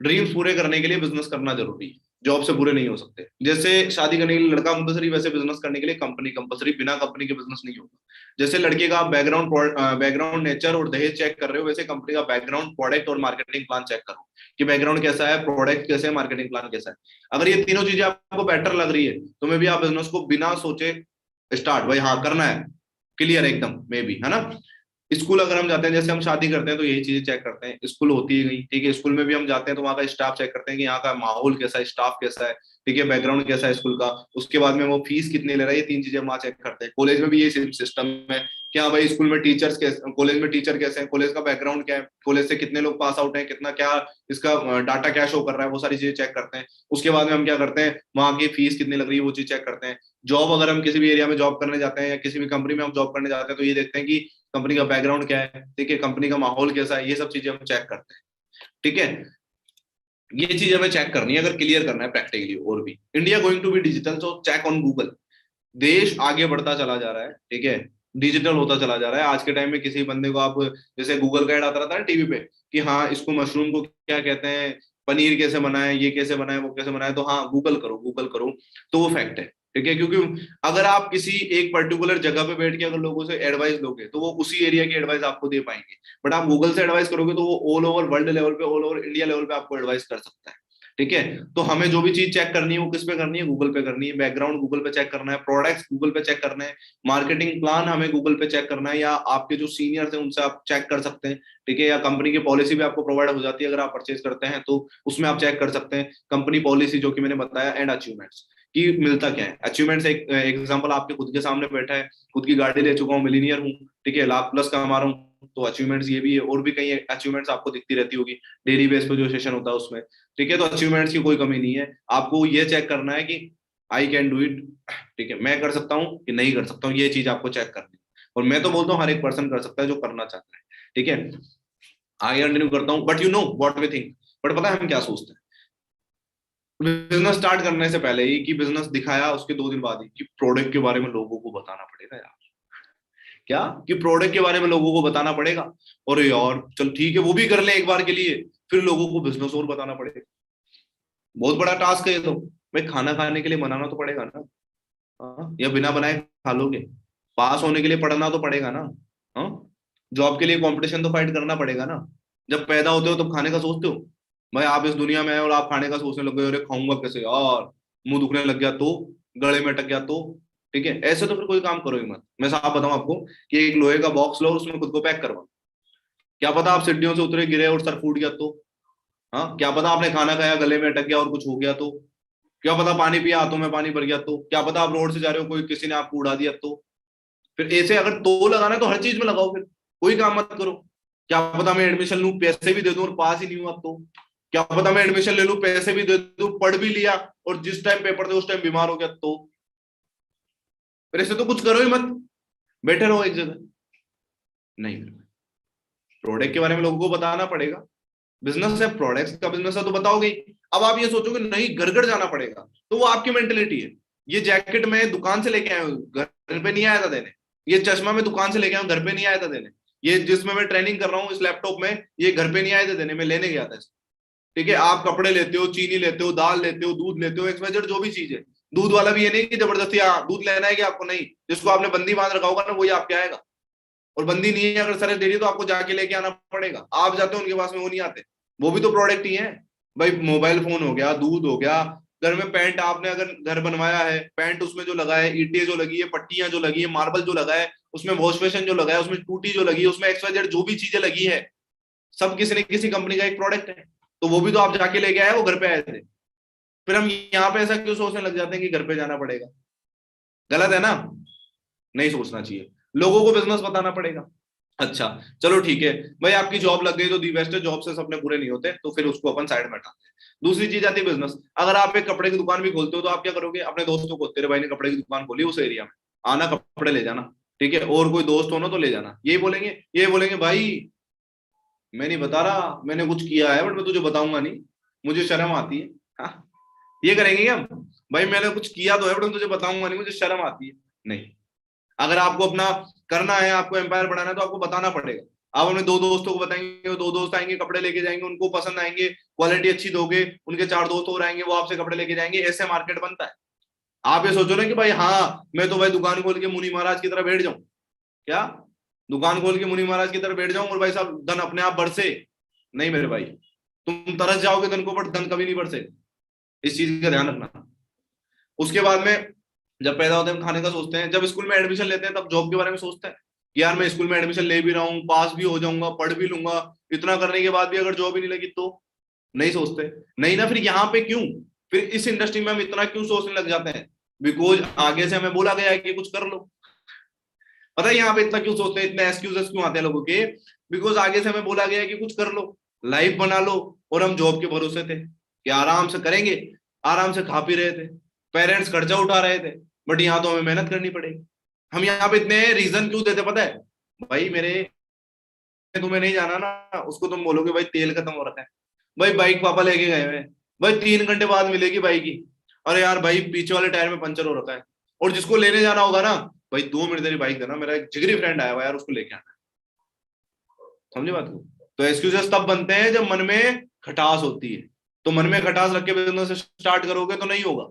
S1: ड्रीम्स पूरे करने के लिए बिजनेस करना जरूरी है, जॉब से पूरे नहीं हो सकते। जैसे शादी करने के लिए लड़का कंपलसरी, वैसे बिजनेस करने के लिए कंपनी कंपलसरी, बिना कंपनी के बिजनेस नहीं होगा। जैसे लड़के का बैकग्राउंड नेचर और दहेज चेक कर रहे हो, वैसे कंपनी का बैकग्राउंड, प्रोडक्ट और मार्केटिंग प्लान चेक करो कि बैकग्राउंड कैसा है, प्रोडक्ट कैसे है, मार्केटिंग प्लान कैसा है। अगर ये तीनों चीजें आपको बेटर लग रही है तो मे भी आप बिजनेस को बिना सोचे स्टार्ट, भाई हाँ करना है, क्लियर एकदम, मे बी, है ना। स्कूल अगर हम जाते हैं, जैसे हम शादी करते हैं तो यही चीजें चेक करते हैं, स्कूल होती है कहीं, ठीक है, स्कूल में भी हम जाते हैं तो वहाँ का स्टाफ चेक करते हैं कि यहाँ का माहौल कैसा है, स्टाफ कैसा है, ठीक है, बैकग्राउंड कैसा है स्कूल का। उसके बाद में वो फीस कितनी ले रहा है, ये तीन चीजें हम वहाँ चेक करते हैं। कॉलेज में भी ये सिस्टम है कि हाँ भाई, स्कूल में टीचर्स कैसे, कॉलेज में टीचर कैसे हैं, कॉलेज का बैकग्राउंड क्या है, कॉलेज से कितने लोग पास आउट हैं, कितना क्या इसका डाटा क्या शो कर रहा है, वो सारी चीजें चेक करते हैं। उसके बाद में हम क्या करते हैं, वहाँ की फीस कितनी लग रही है वो चीज चेक करते हैं। जॉब, अगर हम किसी भी एरिया में जॉब करने जाते हैं या किसी भी कंपनी में हम जॉब करने जाते हैं तो ये देखते हैं कि कंपनी का बैकग्राउंड क्या है, ठीक है, कंपनी का माहौल कैसा है, ये सब चीजें हम चेक करते हैं, ठीक है। ये चीज हमें चेक करनी है अगर क्लियर करना है प्रैक्टिकली। और भी, India going to be digital, so check on Google. देश आगे बढ़ता चला जा रहा है, ठीक है, डिजिटल होता चला जा रहा है। आज के टाइम में किसी बंदे को आप, जैसे गूगल का ऐड आता रहता है ना टीवी पे कि हाँ इसको मशरूम को क्या कहते हैं, पनीर कैसे बनाए, ये कैसे बनाए, वो कैसे बनाए, तो हाँ गूगल करो, गूगल करो, तो वो फैक्ट है, ठीक है। क्योंकि अगर आप किसी एक पर्टिकुलर जगह पे बैठ के अगर लोगों से एडवाइस लोगे तो वो उसी एरिया की एडवाइस आपको दे पाएंगे, बट आप गूगल से एडवाइस करोगे तो वो ऑल ओवर वर्ल्ड लेवल पे, ऑल ओवर इंडिया लेवल पे आपको एडवाइस कर सकता है, ठीक है। तो हमें जो भी चीज चेक करनी है वो किस पे करनी है, गूगल पे करनी है। बैकग्राउंड गूगल पे चेक करना है, प्रोडक्ट्स गूगल पे चेक करना है, मार्केटिंग प्लान हमें गूगल पे चेक करना है, या आपके जो सीनियर्स हैं उनसे आप चेक कर सकते हैं, ठीक है, या कंपनी की पॉलिसी भी आपको प्रोवाइड हो जाती है अगर आप परचेज करते हैं तो उसमें आप चेक कर सकते हैं कंपनी पॉलिसी जो कि मैंने बताया, एंड अचीवमेंट्स कि मिलता क्या है। अचीवमेंट्स, एक एग्जांपल आपके खुद के सामने बैठा है, खुद की गाड़ी ले चुका हूँ, मिलीनियर हूँ, ठीक है, लाख प्लस कमा रहा हूँ, तो अचीवमेंट्स ये भी है। और भी कई अचीवमेंट्स आपको दिखती रहती होगी डेली बेस पे जो सेशन होता है उसमें, ठीक है। तो अचीवमेंट्स की कोई कमी नहीं है, आपको ये चेक करना है कि आई कैन डू इट, ठीक है, मैं कर सकता हूँ कि नहीं कर सकता हूँ, ये चीज आपको चेक करनी है। और मैं तो बोलता हूँ हर एक पर्सन कर सकता है जो करना चाहता है, ठीक है। आगे कंटिन्यू करता हूँ, but you know what we think, but पता है हम क्या सोचते हैं बिजनेस स्टार्ट करने से पहले ही, कि बिजनेस दिखाया उसके 2 दिन बाद ही कि प्रोडक्ट के बारे में लोगों को बताना पड़ेगा यार, क्या कि प्रोडक्ट के बारे में लोगों को बताना पड़ेगा। और यार चल ठीक है वो भी कर ले एक बार के लिए, फिर लोगों को बिजनेस और बताना पड़ेगा, बहुत बड़ा टास्क है ये तो। भाई खाना खाने के लिए बनाना तो पड़ेगा ना, हाँ, या बिना बनाए खा लोगे? पास होने के लिए पढ़ना तो पड़ेगा ना, हाँ, जॉब के लिए कंपटीशन तो फाइट करना पड़ेगा ना। जब पैदा होते हो तब खाने का सोचते हो? भाई आप इस दुनिया में आए और आप खाने का सोचने लग गए, अरे खाऊंगा कैसे यार, मुंह दुखने लग गया तो, गले में अटक गया तो, ठीक है, ऐसे तो फिर कोई काम करो ही मत। मैं साफ बताऊं आपको कि एक लोहे का बॉक्स लो और उसमें खुद को पैक करवाओ, क्या पता आप सीढ़ियों से उतरे गिरे और सर फूट गया तो, हाँ, क्या पता आपने खाना खाया गले में अटक गया और कुछ हो गया तो, क्या पता पानी पिया हाथों में पानी भर गया तो, क्या पता आप रोड से जा रहे हो कोई किसी ने आपको उड़ा दिया तो। फिर ऐसे अगर तो लगाना है तो हर चीज में लगाओ, फिर कोई काम मत करो। क्या पता मैं एडमिशन लूं, पैसे भी दे दूं और पास ही नहीं हुआ तो, क्या पता मैं एडमिशन ले लूं, पैसे भी दे दूं, पढ़ भी लिया और जिस टाइम पेपर थे उस टाइम बीमार हो गया तो। फिर ऐसे तो कुछ करो ही मत, बैठे रहो एक जगह। नहीं, प्रोडक्ट के बारे में लोगों को बताना पड़ेगा, बिजनेस है, प्रोडक्ट्स का बिजनेस है तो बताओगे ही। अब आप ये सोचोगे नहीं घर घर जाना पड़ेगा, तो वो आपकी मेंटेलिटी है। ये जैकेट मैं दुकान से लेके आया हूँ, घर पे नहीं आया था देने। ये चश्मा मैं दुकान से लेके आया हूँ, घर पे नहीं आया था देने। ये जिसमें मैं ट्रेनिंग कर रहा हूँ इस लैपटॉप में, ये घर पे नहीं आए थे देने, मैं लेने गया था। ठीक है, आप कपड़े लेते हो, चीनी लेते हो, दाल लेते हो, दूध लेते हो, एक्सवाइजेड जो भी चीज है। दूध वाला भी ये नहीं कि जबरदस्ती हाँ दूध लेना है कि आपको, नहीं, जिसको आपने बंदी बांध रखा होगा ना वही आपके आएगा। और बंदी नहीं है अगर सरस डेयरी तो आपको जाके लेके आना पड़ेगा, आप जाते हो उनके पास में, वो नहीं आते। वो भी तो प्रोडक्ट ही है भाई, मोबाइल फोन हो गया, दूध हो गया, घर में पेंट, आपने अगर घर बनवाया है पेंट उसमें जो लगा है, ईंटें जो लगी है, पट्टियां जो लगी है, मार्बल जो लगा है, उसमें वॉश बेसिन जो लगा है, उसमें टूटी जो लगी है, उसमें XYZ जो भी चीजें लगी है, सब किसी न किसी कंपनी का एक प्रोडक्ट है। तो वो भी तो आप जाके लेके आए, वो घर पे आए थे। फिर हम यहाँ पे ऐसा क्यों सोचने लग जाते हैं कि घर पे जाना पड़ेगा? गलत है ना? नहीं सोचना चाहिए, लोगों को बिजनेस बताना पड़ेगा। अच्छा, चलो ठीक है भाई, आपकी जॉब लग गई तो दी बेस्ट है, जॉब से सपने पूरे नहीं होते, तो फिर उसको अपन साइड में हटाते हैं। दूसरी चीज आती है बिजनेस। अगर आप एक कपड़े की दुकान भी खोलते हो तो आप क्या करोगे? अपने दोस्तों को, तेरे भाई ने कपड़े की दुकान खोली उस एरिया में, आना कपड़े ले जाना, ठीक है, और कोई दोस्त हो ना तो ले जाना, यही बोलेंगे? ये बोलेंगे भाई मैं नहीं बता रहा, मैंने कुछ किया है बट मैं तुझे बताऊंगा नहीं, मुझे शर्म आती है। हाँ, ये करेंगे क्या हम? भाई मैंने कुछ किया तो है बट मैं तुझे बताऊंगा नहीं, मुझे शर्म आती है। नहीं, अगर आपको अपना करना है, आपको एम्पायर बढ़ाना है, तो आपको बताना पड़ेगा। आप अपने दो दोस्तों को बताएंगे, वो दो दोस्त आएंगे, कपड़े लेके जाएंगे, उनको पसंद आएंगे, क्वालिटी अच्छी दोगे, उनके चार दोस्त और आएंगे, वो आपसे कपड़े लेके जाएंगे, ऐसे मार्केट बनता है। आप ये सोचो ना कि भाई हाँ मैं तो भाई दुकान खोल के मुनि महाराज की तरह बैठ जाऊं, क्या दुकान खोल के मुनि महाराज की तरह बैठ जाऊं और भाई साहब धन अपने आप बरसे? नहीं मेरे भाई, तुम तरस जाओगे धन को, बट धन कभी नहीं बरसे। इस चीज का ध्यान रखना। उसके बाद में जब पैदा होते हैं हम खाने का सोचते हैं, जब स्कूल में एडमिशन लेते हैं तब जॉब के बारे में सोचते हैं कि यार मैं स्कूल में एडमिशन ले भी रहा हूँ, पास भी हो जाऊंगा, पढ़ भी लूंगा, इतना करने के बाद भी अगर जॉब ही नहीं लगी तो? नहीं सोचते। नहीं ना, फिर यहाँ पे क्यों, फिर इस इंडस्ट्री में हम इतना क्यों सोचने लग जाते हैं? बिकॉज आगे से हमें बोला गया है कि कुछ कर लो। पता है यहाँ पे इतना क्यों सोचते हैं, इतने एक्सक्यूजेस क्यों आते हैं लोगों के? बिकॉज आगे से हमें बोला गया है कि कुछ कर लो, लाइफ बना लो। और हम जॉब के भरोसे थे कि आराम से करेंगे, आराम से खा पी रहे थे, पेरेंट्स खर्चा उठा रहे थे, बट यहाँ तो हमें मेहनत करनी पड़ेगी। हम यहाँ पे इतने रीजन क्यों देते पता है? भाई मेरे, तुम्हें नहीं जाना ना, उसको तुम बोलोगे भाई तेल खत्म हो रखा है, भाई बाइक पापा लेके गए हुए हैं, भाई 3 घंटे बाद मिलेगी बाइक की, अरे यार भाई पीछे वाले टायर में पंचर हो रखा है। और जिसको लेने जाना होगा ना, भाई 2 मिनट तेरी बाइक देना, मेरा एक जिगरी फ्रेंड आया हुआ है यार, उसको लेके आना। समझे बात को? तो एक्सक्यूजेस तब बनते हैं जब मन में खटास होती है। तो मन में खटास रख के बिजनेस स्टार्ट करोगे तो नहीं होगा।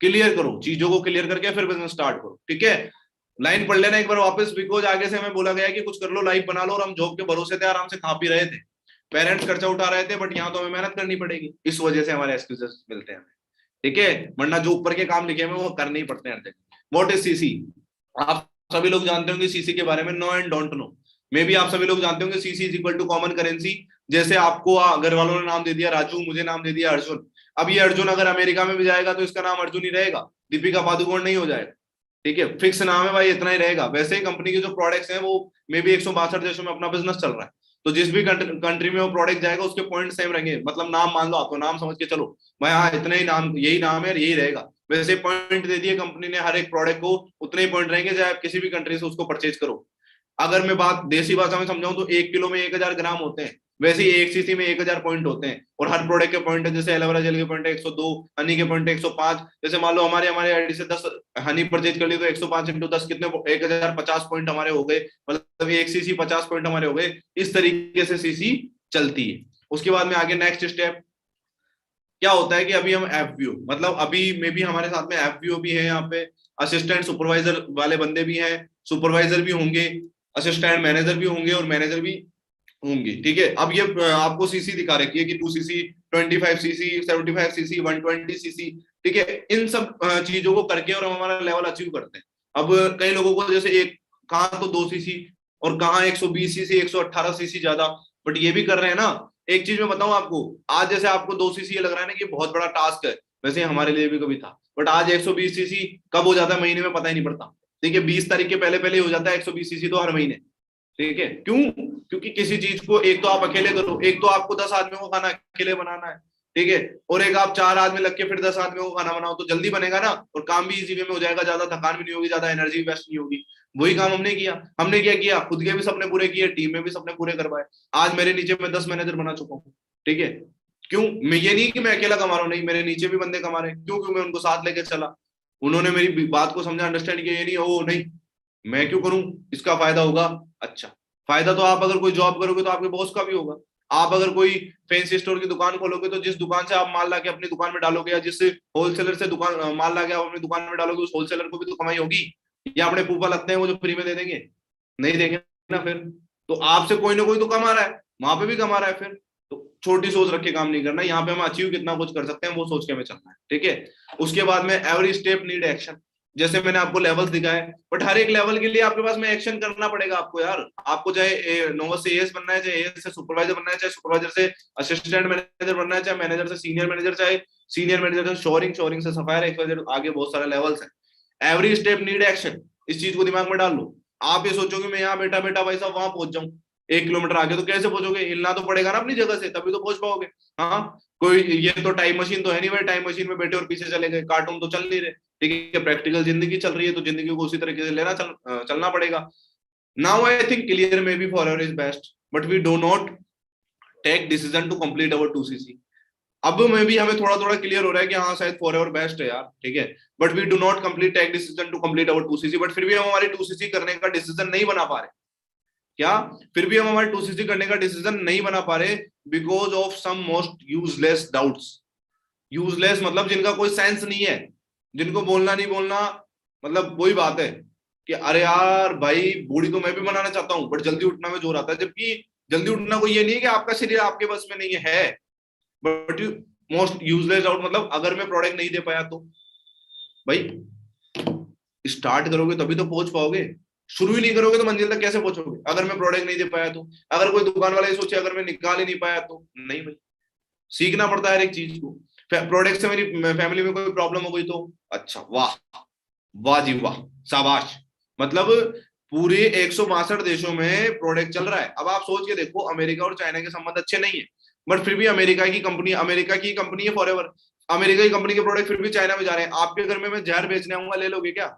S1: क्लियर करो चीजों को, क्लियर करके फिर बिजनेस स्टार्ट करो, ठीक है? लाइन पढ़ लेना एक बार वापस। बिकॉज आगे से हमें बोला गया कि कुछ कर लो, लाइफ बना लो, और हम जॉब के भरोसे थे, आराम से खा पी रहे थे, पेरेंट्स खर्चा उठा रहे थे, बट यहाँ तो हमें मेहनत करनी पड़ेगी, इस वजह से हमारे एक्सक्यूजेस मिलते हैं हमें, ठीक है? वरना जो ऊपर के काम लिखे हुए वो करने ही पड़ते हैं हर जगह। What is CC? आप सभी लोग जानते होंगे सीसी के बारे में, नो एंड डोंट नो। मे भी आप सभी लोग जानते होंगे CC is equal to common currency. जैसे आपको घर वालों ने नाम दे दिया राजू, मुझे नाम दे दिया अर्जुन। अब ये अर्जुन अगर अमेरिका में भी जाएगा तो इसका नाम अर्जुन ही रहेगा, दीपिका पादुकोण नहीं हो जाएगा, ठीक है? फिक्स नाम है भाई, इतना ही रहेगा। वैसे ही कंपनी के जो प्रोडक्ट्स हैं वो मे भी 162 देशों में अपना बिजनेस चल रहा है, तो जिस भी कंट्री में वो प्रोडक्ट जाएगा उसके पॉइंट सेम रहेंगे। मतलब नाम मान लो, आपको नाम समझ के चलो भाई, हाँ इतने ही नाम, यही नाम है और यही रहेगा। वैसे पॉइंट दे दिए कंपनी ने, हर एक प्रोडक्ट को उतने ही पॉइंट रहेंगे चाहे आप किसी भी कंट्री से उसको परचेज करो। अगर मैं बात देसी भाषा में समझाऊं तो 1 किलो में 1000 ग्राम होते हैं, वैसे ही एक सीसी में 1000 पॉइंट होते हैं, और हर प्रोडक्ट के पॉइंट है। जैसे एलोवेरा जेल के पॉइंट है 102, हनी के पॉइंट है 105। जैसे मान लो हमारे हमारे आईडी से 10 हनी परचेज कर ली तो 105 इंटू 10 कितने, 1050 पॉइंट हमारे हो गए, मतलब एक सीसी 50 पॉइंट हमारे हो गए। इस तरीके से सीसी चलती है। उसके बाद में आगे नेक्स्ट स्टेप क्या होता है कि अभी हम एफबीओ, मतलब अभी में भी हमारे साथ में एफबीओ भी है यहाँ पे, असिस्टेंट सुपरवाइजर वाले बंदे भी हैं, सुपरवाइजर भी होंगे, असिस्टेंट मैनेजर भी होंगे और मैनेजर भी होंगी, ठीक है? अब ये आपको सीसी दिखा रखी है कि 2 सीसी, 25 सीसी, 75 सीसी, 120 सीसी, ठीक है? इन सब चीजों को करके और हम हमारा लेवल अचीव करते हैं। अब कई लोगों को जैसे एक कहाँ तो 2 सीसी और कहाँ 120 सीसी, 118 सीसी ज्यादा, बट ये भी कर रहे हैं ना। एक चीज मैं बताऊं आपको, आज जैसे आपको 2 सीसी ये लग रहा है ना कि बहुत बड़ा टास्क है, वैसे हमारे लिए भी कभी था, बट आज 120 सीसी कब हो जाता है महीने में पता ही नहीं पड़ता, ठीक है? 20 तारीख के पहले पहले हो जाता है 120 सीसी तो हर महीने, ठीक है? क्यों? क्योंकि किसी चीज को एक तो आप अकेले करो, एक तो आपको 10 आदमियों को खाना अकेले बनाना है, ठीक है? और एक आप 4 आदमी लग के फिर 10 आदमियों को खाना बनाओ, तो जल्दी बनेगा ना, और काम भी इजी वे में हो जाएगा, ज्यादा थकान भी नहीं होगी, ज्यादा एनर्जी वेस्ट नहीं होगी। वही काम हमने किया। हमने क्या किया, खुद के भी सपने पूरे किए, टीम में भी सपने पूरे करवाए। आज मेरे नीचे मैं 10 मैनेजर बना चुका हूँ, ठीक है? क्यों? मैं ये नहीं कि मैं अकेला कमा रहा हूँ, नहीं, मेरे नीचे भी बंदे कमा रहे हैं। क्यों? क्यों मैं उनको साथ लेके चला, उन्होंने मेरी बात को समझा, अंडरस्टैंड किया। ये नहीं ओ नहीं मैं क्यों करूं, इसका फायदा होगा। अच्छा, फायदा तो आप अगर कोई जॉब करोगे तो आपके बॉस का भी होगा। आप अगर कोई फैंसी स्टोर की दुकान खोलोगे तो जिस दुकान से आप माल लाके अपनी दुकान में डालोगे, या जिस होलसेलर से दुकान माल लाके आप अपनी दुकान में डालोगे, उस होलसेलर को भी तो कमाई होगी। या अपने फूफा लगते हैं वो जो फ्री में दे देंगे? नहीं देंगे ना। फिर तो आपसे कोई ना कोई तो कमा रहा है, वहां पे भी कमा रहा है। फिर तो छोटी सोच रख के काम नहीं करना, यहाँ पे हम अचीव कितना कुछ कर सकते हैं वो सोच के हमें चलना है, ठीक है? उसके बाद में एवरी स्टेप नीड एक्शन। जैसे मैंने आपको लेवल्स दिखाए, बट हर एक लेवल के लिए आपके पास में एक्शन करना पड़ेगा आपको यार। आपको चाहे नोवा से एएस बनना है, चाहे एएस से सुपरवाइजर बनना है, चाहे सुपरवाइजर से असिस्टेंट मैनेजर बनना है, चाहे मैनेजर से सीनियर मैनेजर, चाहे सीनियर मैनेजर से शोरिंग, शोरिंग से सफायर एक्सवाइजर, आगे बहुत सारे लेवल्स हैं। एवरी स्टेप नीड एक्शन, इस चीज को दिमाग में डाल लो। आप ये सोचो कि मैं यहाँ बैठा बैठा भाई साहब वहां पहुंच जाऊं 1 किलोमीटर आगे, तो कैसे पहुंचोगे? हिलना तो पड़ेगा ना अपनी जगह से, तभी तो पहुंच पाओगे। हाँ, कोई ये तो टाइम मशीन तो है नहीं भाई, टाइम मशीन में बैठे और पीछे चले गए, कार्टून तो चल नहीं रहे। ठीक है, प्रैक्टिकल जिंदगी चल रही है, तो जिंदगी को उसी तरीके से लेना चलना पड़ेगा। Now I think clear may be forever is best, but we do not take decision to complete our 2cc। अब में भी हमें थोड़ा थोड़ा क्लियर हो रहा है कि हाँ शायद फॉर एवर बेस्ट है यार, ठीक है, but we do not complete take decision to complete our 2cc। But फिर भी हम हमारी 2cc करने का डिसीजन नहीं बना पा रहे। क्या? फिर भी हम हमारे 2cc करने का डिसीजन नहीं बना पा रहे because of some most useless doubts. Useless मतलब जिनका कोई सेंस नहीं है, जिनको बोलना नहीं बोलना, मतलब वही बात है कि अरे यार भाई बॉडी तो मैं भी बनाना चाहता हूँ, बट जल्दी उठना में जोर आता है। जबकि जल्दी उठना कोई ये नहीं है कि आपका शरीर आपके बस में नहीं है, but you most useless doubt मतलब अगर मैं प्रोडक्ट नहीं दे पाया तो भाई स्टार्ट करोगे तभी तो पहुंच पाओगे। शुरू ही नहीं करोगे तो मंजिल तक कैसे पहुंचोगे? अगर मैं प्रोडक्ट नहीं दे पाया तो, अगर कोई दुकान वाला ये सोचे अगर मैं निकाल ही नहीं पाया तो, नहीं भाई, सीखना पड़ता है हर एक चीज को। प्रोडक्ट से मेरी फैमिली में कोई प्रॉब्लम हो गई तो अच्छा, वाह वाह जी वाह, शाबाश, मतलब पूरे 162 देशों में प्रोडक्ट चल रहा है। अब आप सोच के देखो, अमेरिका और चाइना के संबंध अच्छे नहीं है, बट फिर भी अमेरिका की कंपनी है फॉरएवर, अमेरिका की कंपनी के प्रोडक्ट फिर भी चाइना में जा रहे हैं। आपके घर में मैं जहर बेचने आऊंगा, ले लोगे क्या?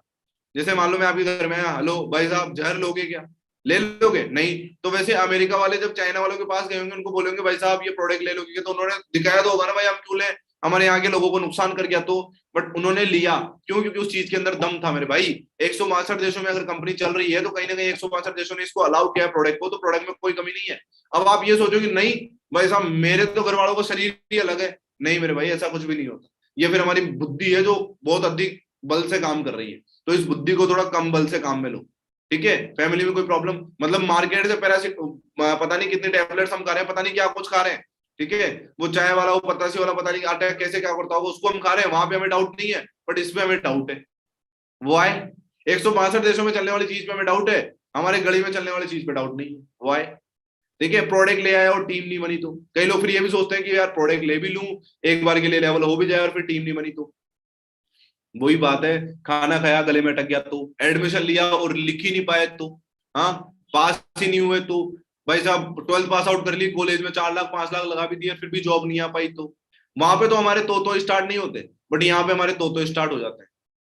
S1: जैसे मान लो मैं आपके घर में आया, हेलो भाई साहब जहर लोगे क्या? ले लोगे? नहीं। तो वैसे अमेरिका वाले जब चाइना वालों के पास गए होंगे, उनको बोलेंगे भाई साहब ये प्रोडक्ट ले लोगे क्या? तो उन्होंने दिखाया तो होगा ना भाई हम क्यों लें, हमारे यहाँ के लोगों को नुकसान कर गया तो। बट उन्होंने लिया क्यों? क्योंकि उस चीज के अंदर दम था मेरे भाई। 162 देशों में अगर कंपनी चल रही है तो कहीं ना कहीं 162 देशों ने इसको अलाउ किया है प्रोडक्ट को, तो प्रोडक्ट में कोई कमी नहीं है। अब आप ये सोचो कि नहीं भाई साहब मेरे तो घर वालों का शरीर ही अलग है, नहीं मेरे भाई ऐसा कुछ भी नहीं होता। ये फिर हमारी बुद्धि है जो बहुत अधिक बल से काम कर रही है, तो इस बुद्धि को थोड़ा कम बल से काम में लो। ठीक है, फैमिली में कोई प्रॉब्लम, मतलब मार्केट से पैरासिट पता नहीं कितने टैबलेट्स हम खा रहे हैं, पता नहीं क्या कुछ खा रहे हैं। ठीक है, वो चाय वाला, वो पतासी वाला पता नहीं आटा कैसे क्या करता होगा, उसको हम खा रहे हैं, वहां पे हमें डाउट नहीं है, बट इसमें हमें डाउट है। वो आए 162 देशों में चलने वाली चीज पे हमें डाउट है, हमारे गली में चलने वाली चीज पे डाउट नहीं है। वो आए, देखिए प्रोडक्ट ले आया और टीम नहीं बनी तो कई लोग फिर ये भी सोचते हैं कि यार प्रोडक्ट ले भी लूं, एक बार के लिए लेवल हो भी जाए और फिर टीम नहीं बनी तो। वही बात है, खाना खाया गले में अटक गया तो, एडमिशन लिया और लिख ही नहीं पाए तो, हाँ, पास ही नहीं हुए तो, भाई साहब 12th पास आउट कर ली, कॉलेज में 4 लाख 5 लाख लगा भी दिया, फिर भी जॉब नहीं आ पाई तो। वहां पे तो हमारे तो स्टार्ट नहीं होते, बट यहाँ पे हमारे तो स्टार्ट हो जाते हैं।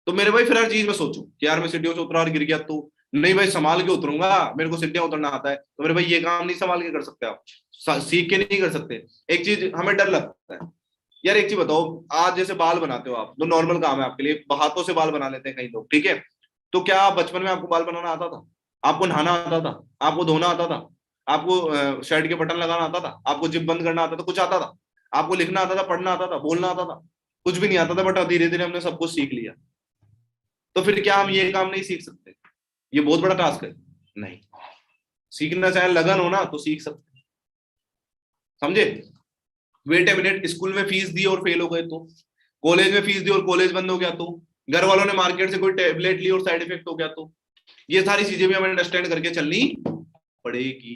S1: तो मेरे भाई फिर हर चीज में सोचो कि यार मैं सीढ़ियों से उतरा और गिर गया तो, नहीं भाई संभाल के उतरूंगा, मेरे को सीढ़ियां उतरना आता है, तो मेरे भाई ये काम नहीं संभाल के कर सकते आप, सीख के नहीं कर सकते। एक चीज हमें डर लगता है यार, एक चीज बताओ, आज जैसे बाल बनाते हो आप, तो नॉर्मल काम है आपके लिए, हाथों से बाल बना लेते हैं कई लोग, ठीक है, तो क्या बचपन में आपको बाल बनाना आता था? आपको नहाना आता था? आपको धोना आता था? आपको शर्ट के बटन लगाना आता था? आपको जिप बंद करना आता था? कुछ आता था? आपको लिखना आता था, पढ़ना आता था, बोलना आता था? कुछ भी नहीं आता था, बट धीरे धीरे हमने सब कुछ सीख लिया। तो फिर क्या हम ये काम नहीं सीख सकते? ये बहुत बड़ा टास्क है? नहीं, सीखना चाहे लगन हो ना तो सीख सकते, समझे? वेट ए मिनट, स्कूल में फीस दी और फेल हो गए तो, कॉलेज में फीस दी और कॉलेज बंद हो गया तो, घर वालों ने मार्केट से कोई टेबलेट ली और साइड इफेक्ट हो गया तो, ये सारी चीजें भी हमें अंडरस्टैंड करके चलनी पड़ेगी।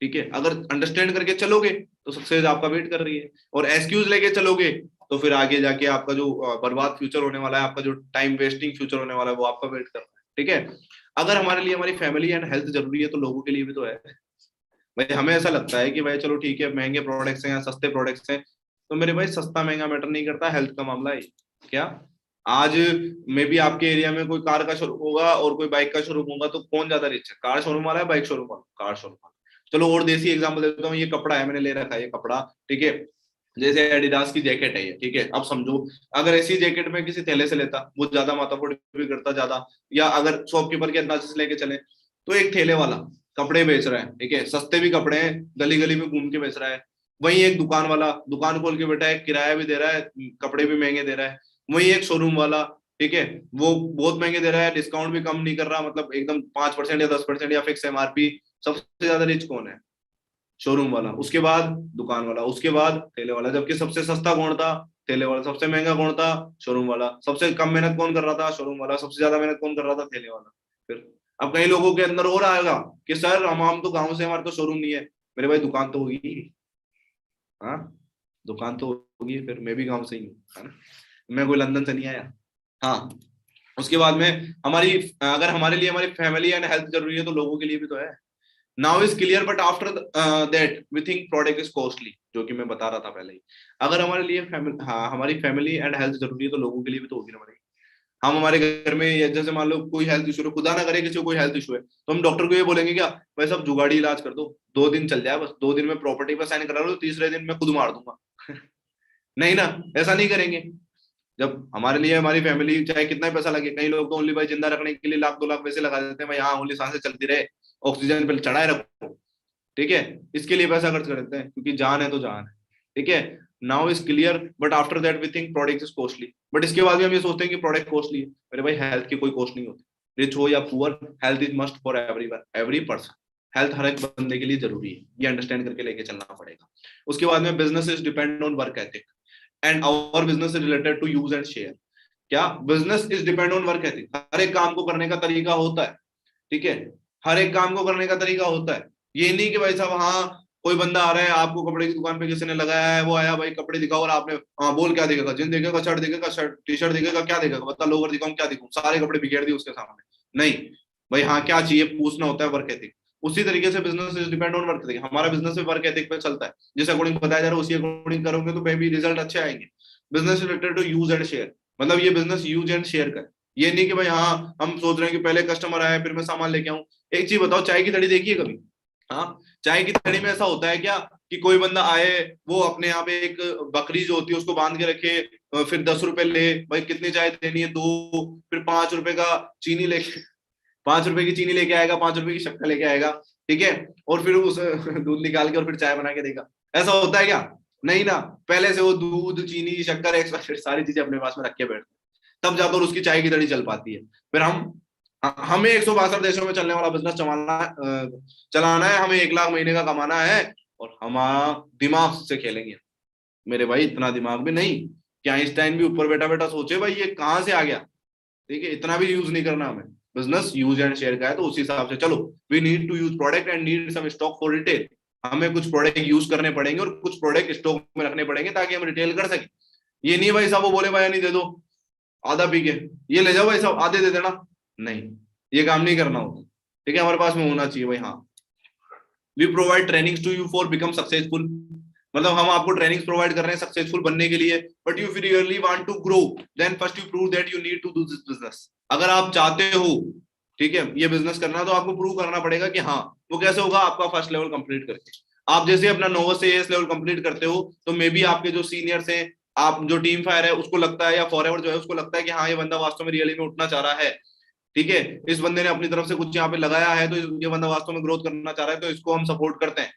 S1: ठीक है, अगर अंडरस्टैंड करके चलोगे तो सक्सेस आपका वेट कर रही है, और एक्सक्यूज लेके चलोगे तो फिर आगे जाके आपका जो बर्बाद फ्यूचर होने वाला है, आपका जो टाइम वेस्टिंग फ्यूचर होने वाला है, वो आपका वेट कर रहा है। ठीक है, अगर हमारे लिए हमारी फैमिली एंड हेल्थ जरूरी है तो लोगों के लिए भी तो है भाई। हमें ऐसा लगता है कि भाई चलो ठीक है महंगे प्रोडक्ट्स हैं या सस्ते प्रोडक्ट्स हैं, तो मेरे भाई सस्ता महंगा मैटर नहीं करता, हेल्थ का मामला है क्या। आज मे भी आपके एरिया में कोई कार का शोरूम होगा और कोई बाइक का शोरूम होगा, तो कौन ज्यादा रिच है, कार शोरूम वाला है बाइक शोरूम वाला? कार शोरूम वाला। चलो और देसी एग्जांपल देता हूँ, ये कपड़ा है, मैंने ले रखा है ये कपड़ा, ठीक है, जैसे एडिडास की जैकेट है ये, ठीक है, अब समझो अगर ऐसी जैकेट में किसी थैले से लेता, वो ज्यादा माथाफोड़ भी करता ज्यादा, या अगर शॉपकीपर के अंदाजे से लेके चले, तो एक ठेले वाला कपड़े बेच रहा है, ठीक है, सस्ते भी कपड़े हैं, गली गली में घूम के बेच रहा है। वहीं एक दुकान वाला दुकान खोल के बैठा है, किराया भी दे रहा है, कपड़े भी महंगे दे रहा है। वहीं एक शोरूम वाला, ठीक है, वो बहुत महंगे दे रहा है, डिस्काउंट भी कम नहीं कर रहा, मतलब एकदम 5% या 10% या फिक्स एमआरपी। सबसे ज्यादा रिच कौन है? शोरूम वाला, उसके बाद दुकान वाला, उसके बाद ठेले वाला। जबकि सबसे सस्ता कौन था? ठेले वाला। सबसे महंगा कौन था? शोरूम वाला। सबसे कम मेहनत कौन कर रहा था? शोरूम वाला। सबसे ज्यादा मेहनत कौन कर रहा था? ठेले वाला। फिर अब कई लोगों के अंदर और आएगा कि सर हम तो गाँव से, हमारे तो शोरूम नहीं है। मेरे भाई दुकान तो होगी, हाँ दुकान तो होगी, फिर मैं भी गाँव से ही हूँ, है ना, मैं कोई लंदन से नहीं आया। हाँ, उसके बाद में हमारी, अगर हमारे लिए हमारी फैमिली एंड हेल्थ जरूरी है तो लोगों के लिए भी तो है। Now is clear, but after that we think product is costly, जो कि मैं बता रहा था पहले ही। अगर हमारे लिए फैमिली, हाँ हमारी फैमिली एंड हेल्थ जरूरी है तो लोगों के लिए भी तो होगी ना हमारी। हम हमारे घर में जैसे मान लो कोई हेल्थ इशू है, खुदा ना करे किसी को कोई हेल्थ इशू है, तो हम डॉक्टर को ये बोलेंगे क्या, भाई साहब जुगाड़ी इलाज कर दो, 2 दिन चल जाए, बस 2 दिन में प्रॉपर्टी पर साइन करा लो, तीसरे दिन मैं खुद मार दूंगा। नहीं ना, ऐसा नहीं करेंगे। जब हमारे लिए हमारी फैमिली, चाहे कितना ही पैसा लगे, कई लोग तो ओनली भाई जिंदा रखने के लिए 1 लाख 2 लाख पैसे लगा देते हैं, भाई हाँ ओनली सांसें चलती रहे, ऑक्सीजन पे चढ़ाए रखो, ठीक है, इसके लिए पैसा खर्च कर देते हैं, क्योंकि जान है तो जान है, ठीक है। Now is clear, but after that we think product is costly, but इसके बाद भी हम ये सोचते हैं कि प्रोडक्ट कॉस्टली है। मेरे भाई हेल्थ की कोई कॉस्ट नहीं होती, रिच हो या poor, health is must for every person. Health हर एक बंदे के लिए जरूरी है, ये अंडरस्टैंड करके लेके चलना पड़ेगा। उसके बाद में business is depend on work ethic and our business is related to use and share. क्या? Business is depend on work ethic, हर एक काम को करने का तरीका होता है, ठीक है, हर एक काम को करने का तरीका होता है। ये नहीं कि भाई साहब हाँ कोई बंदा आ रहा है, आपको कपड़े की दुकान पे किसी ने लगाया है, वो आया भाई कपड़े दिखाओ, और आपने हाँ बोल क्या दिखेगा, जींस दिखेगा, शर्ट दिखेगा, शर्ट टी शर्ट दिखेगा, क्या दिखेगा बता, लोअर दिखाऊं क्या दिखाऊं, सारे कपड़े बिखेर दिए उसके सामने। नहीं भाई, हाँ क्या चाहिए पूछना होता है, वर्क एथिक। उसी तरीके से business is depend on work ethic, हमारा बिजनेस वर्क एथिक पे चलता है, जिस अकॉर्डिंग बताया जा रहा है उसी अकॉर्डिंग करोगे तो मे बी रिजल्ट अच्छे आएंगे। Business related to use and share, मतलब ये बिजनेस यूज एंड शेयर का है। ये नहीं कि भाई हाँ हम सोच रहे हैं कि पहले कस्टमर आया फिर मैं सामान लेके आऊं। एक चीज बताओ, चाय की थड़ी देखिए कभी? हाँ, चाय की थड़ी में ऐसा होता है क्या कि कोई बंदा आए, वो अपने यहाँ पे एक बकरी जो होती है उसको बांध के रखे, फिर 10 रुपए ले, भाई कितनी चाय देनी है, दो, फिर 5 रुपए का चीनी लेके, 5 रुपए की चीनी लेके आएगा, 5 रुपए की शक्कर लेके आएगा, ठीक है, और फिर उस दूध निकाल के और फिर चाय बना के देगा। ऐसा होता है क्या? नहीं ना, पहले से वो दूध चीनी शक्कर एक्स्ट्रा सारी चीजें अपने पास में रख के बैठते हैं, तब जाकर उसकी चाय की दड़ी चल पाती है। फिर हमें 162 देशों में चलने वाला बिजनेस चलाना है, हमें 1 लाख महीने का कमाना है, और हम दिमाग से खेलेंगे। मेरे भाई इतना दिमाग भी नहीं कि आइंस्टाइन भी ऊपर बैठा बैठा सोचे भाई ये कहाँ से आ गया, ठीक है, इतना भी यूज नहीं करना हमें। बिजनेस यूज एंड शेयर का है, तो उसी हिसाब से चलो। We need to use product and need some stock for retail, हमें कुछ प्रोडक्ट यूज करने पड़ेंगे और कुछ प्रोडक्ट स्टॉक में रखने पड़ेंगे ताकि हम रिटेल कर सकें। ये नहीं भाई साहब वो बोले भाई नहीं दे दो आधा पी के, ये ले जाओ भाई साहब आधे दे देना, नहीं, ये काम नहीं करना होता, ठीक है, हमारे पास में होना चाहिए भाई हाँ। We provide trainings to you for become successful, मतलब हम आपको ट्रेनिंग्स प्रोवाइड कर रहे हैं सक्सेसफुल बनने के लिए, but you really want to grow, then first you prove that you need to do this business. अगर आप चाहते हो, ठीक है, ये बिजनेस करना, तो आपको प्रूव करना पड़ेगा कि हाँ, वो कैसे होगा, आपका फर्स्ट लेवल कंप्लीट करके। आप जैसे अपना नोवस से एस लेवल कंप्लीट करते हो, तो मे बी आपके जो सीनियर्स हैं, आप जो टीम फायर है उसको लगता है, या फॉरएवर जो है उसको लगता है कि हाँ ये बंदा वास्तव में रियली में उठना चाह रहा है, ठीक है, इस बंदे ने अपनी तरफ से कुछ यहाँ पे लगाया है, तो ये बंदा वास्तव में ग्रोथ करना चाह रहा है, तो इसको हम सपोर्ट करते हैं,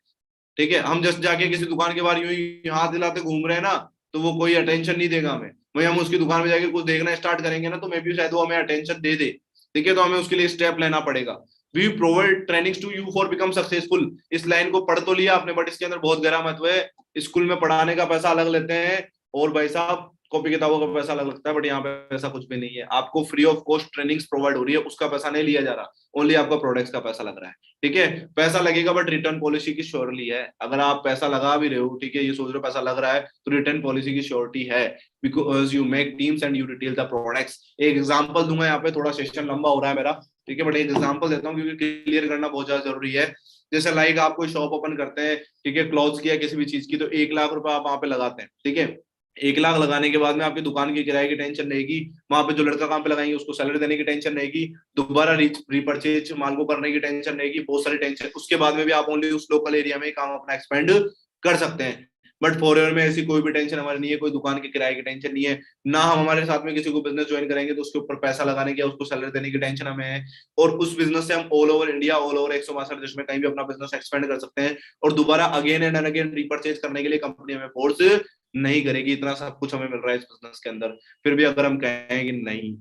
S1: ठीक है। हम जस्ट जाके किसी दुकान के बाहर यूं ही हाथ हिलाते घूम रहे हैं ना, तो वो कोई अटेंशन नहीं देगा हमें। वही हम उसकी दुकान में जाके कुछ देखना स्टार्ट करेंगे ना, तो मे बी शायद वो हमें अटेंशन दे दे, ठीक है, तो हमें उसके लिए स्टेप लेना पड़ेगा। We provide trainings to you for become successful, इस लाइन को पढ़ तो लिया आपने, बट इसके अंदर बहुत गहरा महत्व है। स्कूल में पढ़ाने का पैसा अलग लेते हैं, और भाई साहब कॉपी किताबों का पैसा अलग लगता है, बट यहाँ पे ऐसा कुछ भी नहीं है, आपको free of cost trainings provide हो रही है, उसका पैसा नहीं लिया जा रहा, ओनली आपका प्रोडक्ट्स का पैसा लग रहा है, ठीक है। पैसा लगेगा बट रिटर्न पॉलिसी की श्योरली है, अगर आप पैसा लगा भी रहे हो, ठीक है, ये सोच रहे हो पैसा लग रहा है, तो रिटर्न पॉलिसी की श्योरिटी है, because you make teams and you retail the products. एक एग्जांपल दूंगा, यहाँ पे थोड़ा सेशन लंबा हो रहा है मेरा, ठीक है, बट एक एग्जांपल देता हूँ क्योंकि क्लियर करना बहुत ज्यादा जरूरी है। जैसे लाइक आप कोई शॉप ओपन करते हैं, ठीक है, क्लॉथ्स की या किसी भी चीज की, तो 1 लाख रुपए आप वहां पे लगाते हैं, ठीक है। 1 लाख लगाने के बाद में आपकी दुकान की किराए की टेंशन रहेगी, वहां पे जो लड़का काम पे लगाएंगे उसको सैलरी देने की टेंशन रहेगी, दोबारा रिपर्चेज माल को करने की टेंशन रहेगी, बहुत सारी टेंशन। उसके बाद में भी आप ओनली उस लोकल एरिया में काम अपना एक्सपेंड कर सकते हैं। बट फॉरएवर में ऐसी कोई भी टेंशन हमारी नहीं है, कोई दुकान के किराए की टेंशन नहीं है, ना हम हमारे साथ में किसी को बिजनेस ज्वाइन करेंगे तो उसके ऊपर पैसा लगाने की, उसको सैलरी देने की टेंशन हमें है। और उस बिजनेस से हम all over India, all over 162 देश में कहीं भी अपना बिजनेस एक्सपेंड कर सकते हैं, और दोबारा अगेन एंड अगेन रिपर्चेज करने के लिए कंपनी हमें फोर्स नहीं करेगी। इतना सब कुछ हमें मिल रहा है इस बिजनेस के अंदर, फिर भी अगर हम कहें कि नहीं,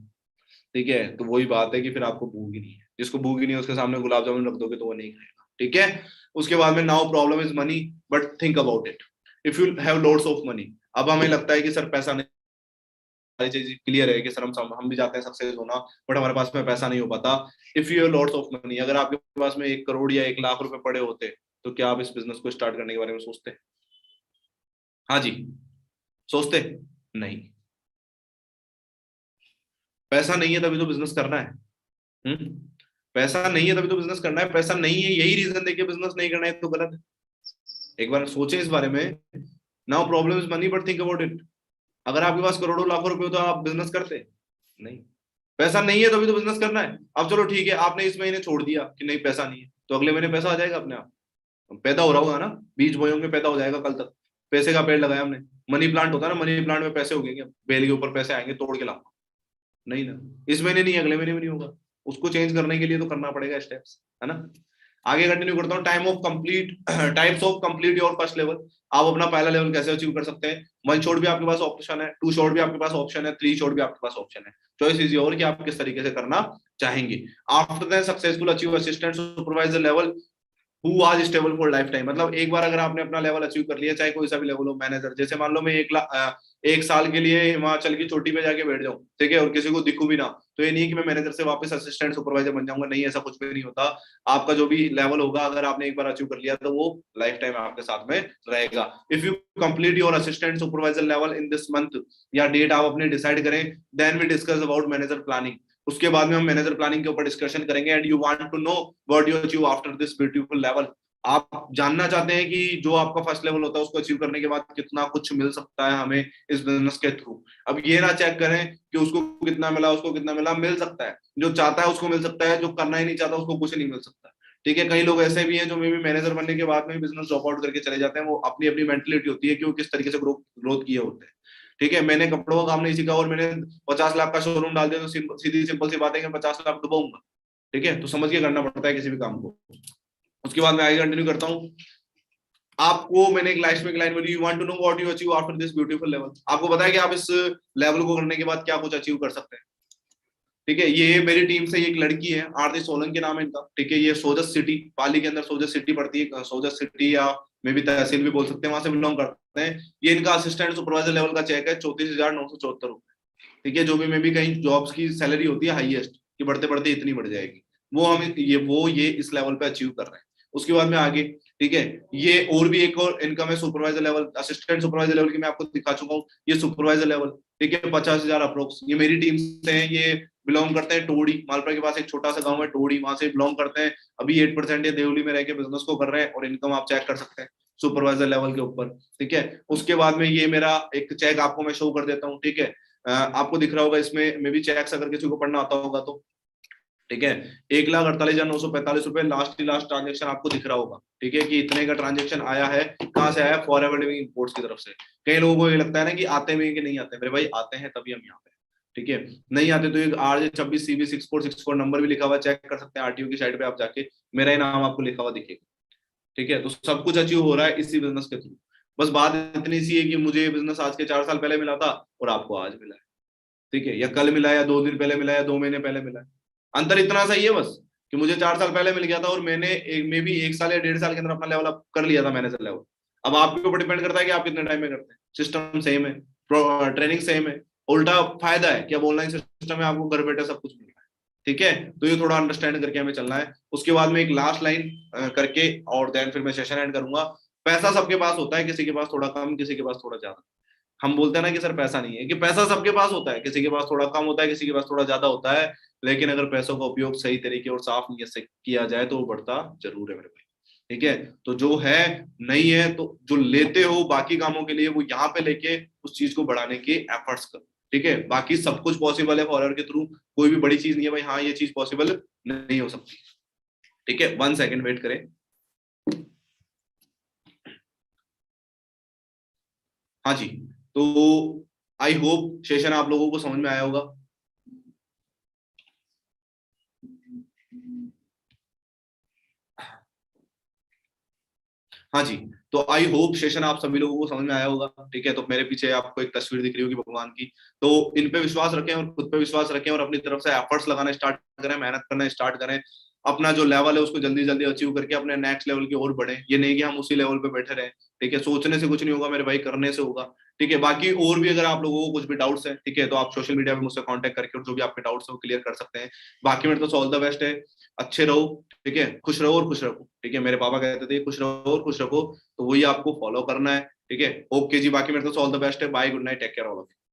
S1: ठीक है, तो वही बात है कि फिर आपको भूख ही नहीं है, जिसको भूख ही नहीं है उसके सामने गुलाब जामुन रख दोगे तो वो नहीं खाएगा। ठीक है। उसके बाद में now problem is money, but think about it. If you have lots of money, अब हमें लगता है कि सर पैसा नहीं, सारी चीज क्लियर है कि सर हम भी चाहते हैं सक्सेस होना, बट हमारे पास में पैसा नहीं हो पाता। If you have lots of money, अगर आपके पास में 1 करोड़ या 1 लाख रुपए पड़े होते, तो क्या आप इस बिजनेस को स्टार्ट करने के बारे में सोचते? हाँ जी, सोचते? नहीं। पैसा नहीं है तभी तो बिजनेस करना है। हम्म। पैसा नहीं है तभी तो बिजनेस करना है, पैसा नहीं है यही रीजन देके बिजनेस नहीं करना है तो गलत है। एक बार सोचें इस बारे में। Now problem is money, but think about it. अगर आपके पास करोड़ों लाखों रुपए हो तो आप बिजनेस करते? नहीं। पैसा नहीं है तभी तो बिजनेस करना है। अब चलो ठीक है, आपने इस महीने छोड़ दिया कि नहीं पैसा नहीं है, तो अगले महीने पैसा आ जाएगा अपने आप। पैदा हो रहा होगा ना, बीज बोए होंगे, पैदा हो जाएगा कल तक। पैसे का पेड़ लगाया हमने, मनी प्लांट होता है ना, मनी प्लांट में पैसे हो गए, बेल के ऊपर पैसे आएंगे, तोड़ के लाऊंगा? नहीं ना। इस महीने नहीं, अगले महीने भी नहीं होगा। उसको चेंज करने के लिए तो करना पड़ेगा स्टेप्स, है ना। आगे कंटिन्यू करता हूँ। Time of complete types of complete your first level. आप अपना पहला लेवल कैसे अचीव कर सकते हैं? 1 शॉट भी आपके पास ऑप्शन है, 2 शॉट भी आपके पास ऑप्शन है, 3 शॉट भी आपके पास ऑप्शन है। चॉइस इज योर कि आप किस तरीके से करना चाहेंगे। After that successful achieve assistant supervisor level who आज स्टेबल फॉर लाइफ टाइम। मतलब एक बार अगर आपने अपना लेवल अचीव कर लिया, चाहे कोई सा भी लेवल हो, मैनेजर, जैसे मान लो मैं 1 साल के लिए हिमाचल की चोटी पे जाके बैठ जाऊं, ठीक है, और किसी को दिखू भी ना, तो ये नहीं है कि मैं मैनेजर से वापस असिस्टेंट सुपरवाइजर बन जाऊंगा, नहीं, ऐसा कुछ भी नहीं होता। आपका जो भी लेवल होगा, अगर आपने एक बार अचीव कर लिया तो वो लाइफ टाइम आपके साथ में रहेगा। If you complete your assistant supervisor level in this month, या डेट आप अपने डिसाइड करें, then we discuss about manager planning. उसके बाद में हम मैनेजर प्लानिंग के ऊपर डिस्कशन करेंगे। And you want to know what you achieve after this beautiful level. आप जानना चाहते हैं कि जो आपका फर्स्ट लेवल होता है उसको अचीव करने के बाद कितना कुछ मिल सकता है हमें इस बिजनेस के थ्रू। अब ये ना चेक करें कि उसको कितना मिला, उसको कितना मिला, मिल सकता है। जो चाहता है उसको मिल सकता है, जो करना ही नहीं चाहता उसको कुछ नहीं मिल सकता। ठीक है, कई लोग ऐसे भी हैं जो मे भी मैनेजर बनने के बाद में बिजनेस ड्रॉप आउट करके चले जाते हैं। वो अपनी अपनी मेंटलिटी होती है कि वो किस तरीके से ग्रोथ किए होते हैं। ठीक है, मैंने कपड़ों का काम नहीं सीखा और मैंने 50 लाख का शोरूम डाल दिया, तो सीधी सिंपल सी बात है कि 50 लाख डुबाऊंगा। ठीक है, तो समझ के करना पड़ता है किसी भी काम को। उसके बाद मैं आगे कंटिन्यू करता हूँ। आपको मैंने एक लास्ट में एक लाइन बोली, you want to know what you achieve after this beautiful level. आपको पता है कि आप इस लेवल को करने के बाद क्या कुछ अचीव कर सकते हैं। ठीक है, ये मेरी टीम से एक लड़की है, आरती सोलंकी नाम है इनका। ठीक है, ये सोजत सिटी, पाली के अंदर सोजत सिटी पड़ती है, सोजत सिटी या मे भी तहसील भी बोल सकते हैं, वहां से बिलोंग करते हैं। ये इनका असिस्टेंट सुपरवाइजर लेवल का चेक है 34,974 रुपए। ठीक है, जो भी मे भी कहीं जॉब्स की सैलरी होती है हाईएस्ट, कि बढ़ते बढ़ते इतनी बढ़ जाएगी, वो ये इस लेवल पे अचीव कर रहे हैं। उसके बाद में आगे, ठीक है, ये और भी एक और इनकम है supervisor level, assistant supervisor level की मैं आपको दिखा चुका हूँ। ये सुपरवाइजर लेवल, ठीक है, 50,000 अप्रोक्स। ये मेरी टीम से हैं, ये बिलोंग करते हैं टोड़ी, मालपुरा के पास एक छोटा सा गांव है टोड़ी, वहां से बिलोंग करते हैं। अभी 8% ये देवली में रह के बिजनेस को कर रहे हैं, और इनकम आप चेक कर सकते हैं सुपरवाइजर लेवल के ऊपर। ठीक है, उसके बाद में ये मेरा एक चेक आपको मैं शो कर देता हूँ। ठीक है, आपको दिख रहा होगा इसमें, मे भी चेक्स अगर किसी को पढ़ना आता होगा तो। ठीक है, 1,48,945 रुपए लास्ट लास्ट ट्रांजेक्शन आपको दिख रहा होगा। ठीक है, कि इतने का ट्रांजेक्शन आया है, कहाँ से आया? फॉरएवर लिविंग इंपोर्ट्स की तरफ से। कई लोगों को ये लगता है ना कि आते भी कि नहीं आते, मेरे भाई आते हैं तभी हम यहाँ पे। ठीक है, नहीं आते तो एक RJ26CB6464 नंबर भी लिखा हुआ, चेक कर सकते हैं RTO की साइड पे आप जाके, मेरा ही नाम आपको लिखा हुआ दिखेगा। ठीक है, तो सब कुछ अचीव हो रहा है इसी बिजनेस के थ्रू। बस बात इतनी सी है कि मुझे ये बिजनेस आज के 4 साल पहले मिला था और आपको आज मिला है। ठीक है, या कल मिला, या 2 दिन पहले मिला, या 2 महीने पहले मिला है। अंतर इतना सा ही है बस, कि मुझे 4 साल पहले मिल गया था और मैंने मे भी 1 साल या 1.5 साल के अंदर अपना लेवल अप कर लिया था, मैनेजर लेवल। अब आपके ऊपर डिपेंड करता है कि आप कितने टाइम में करते हैं। सिस्टम सेम है, ट्रेनिंग सेम है। उल्टा फायदा है कि अब ऑनलाइन सिस्टम है, आपको घर बैठे सब कुछ मिल रहा है। ठीक है, तो ये थोड़ा अंडरस्टैंड करके हमें चलना है। उसके बाद में एक लास्ट लाइन करके और देन फिर मैं सेशन एंड करूंगा। पैसा सबके पास होता है, किसी के पास थोड़ा कम, किसी के पास थोड़ा ज्यादा। हम बोलते हैं ना कि सर पैसा नहीं है, कि पैसा सबके पास होता है, किसी के पास थोड़ा कम होता है, किसी के पास थोड़ा ज्यादा होता है। लेकिन अगर पैसों का उपयोग सही तरीके और साफ नीयत से किया जाए तो वो बढ़ता जरूर है मेरे भाई। ठीक है, तो जो है नहीं है, तो जो लेते हो बाकी कामों के लिए, वो यहाँ पे लेके उस चीज को बढ़ाने के एफर्ट्स करो। ठीक है, बाकी सब कुछ पॉसिबल है फॉरएवर के थ्रू। कोई भी बड़ी चीज नहीं है भाई, हाँ ये चीज पॉसिबल नहीं हो सकती। ठीक है, 1 सेकेंड वेट करें। हाँ जी, तो आई होप सेशन आप लोगों को समझ में आया होगा। हाँ जी, तो आई होप सेशन आप सभी लोगों को समझ में आया होगा। ठीक है, तो मेरे पीछे आपको एक तस्वीर दिख रही होगी भगवान की। तो इन पे विश्वास रखें और खुद पे विश्वास रखें और अपनी तरफ से एफर्ट्स लगाना स्टार्ट करें, मेहनत करना स्टार्ट करें। अपना जो लेवल है उसको जल्दी जल्दी अचीव करके अपने नेक्स्ट लेवल की ओर बढ़े। ये नहीं कि हम उसी लेवल पे बैठे रहे। ठीक है, सोचने से कुछ नहीं होगा मेरे भाई, करने से होगा। ठीक है, बाकी और भी अगर आप लोगों को कुछ भी डाउट्स है, ठीक है, तो आप सोशल मीडिया पे मुझसे कांटेक्ट करके और जो भी आपके डाउट्स है वो क्लियर कर सकते हैं। बाकी मेरे तो ऑल द बेस्ट है। अच्छे रहो, ठीक है, खुश रहो और खुश रखो। ठीक है, मेरे पापा कहते थे खुश रहो और खुश रखो, तो वही आपको फॉलो करना है। ठीक है, ओके जी, बाकी मेरे तो ऑल द बेस्ट है। Bye, good night, take care all of you.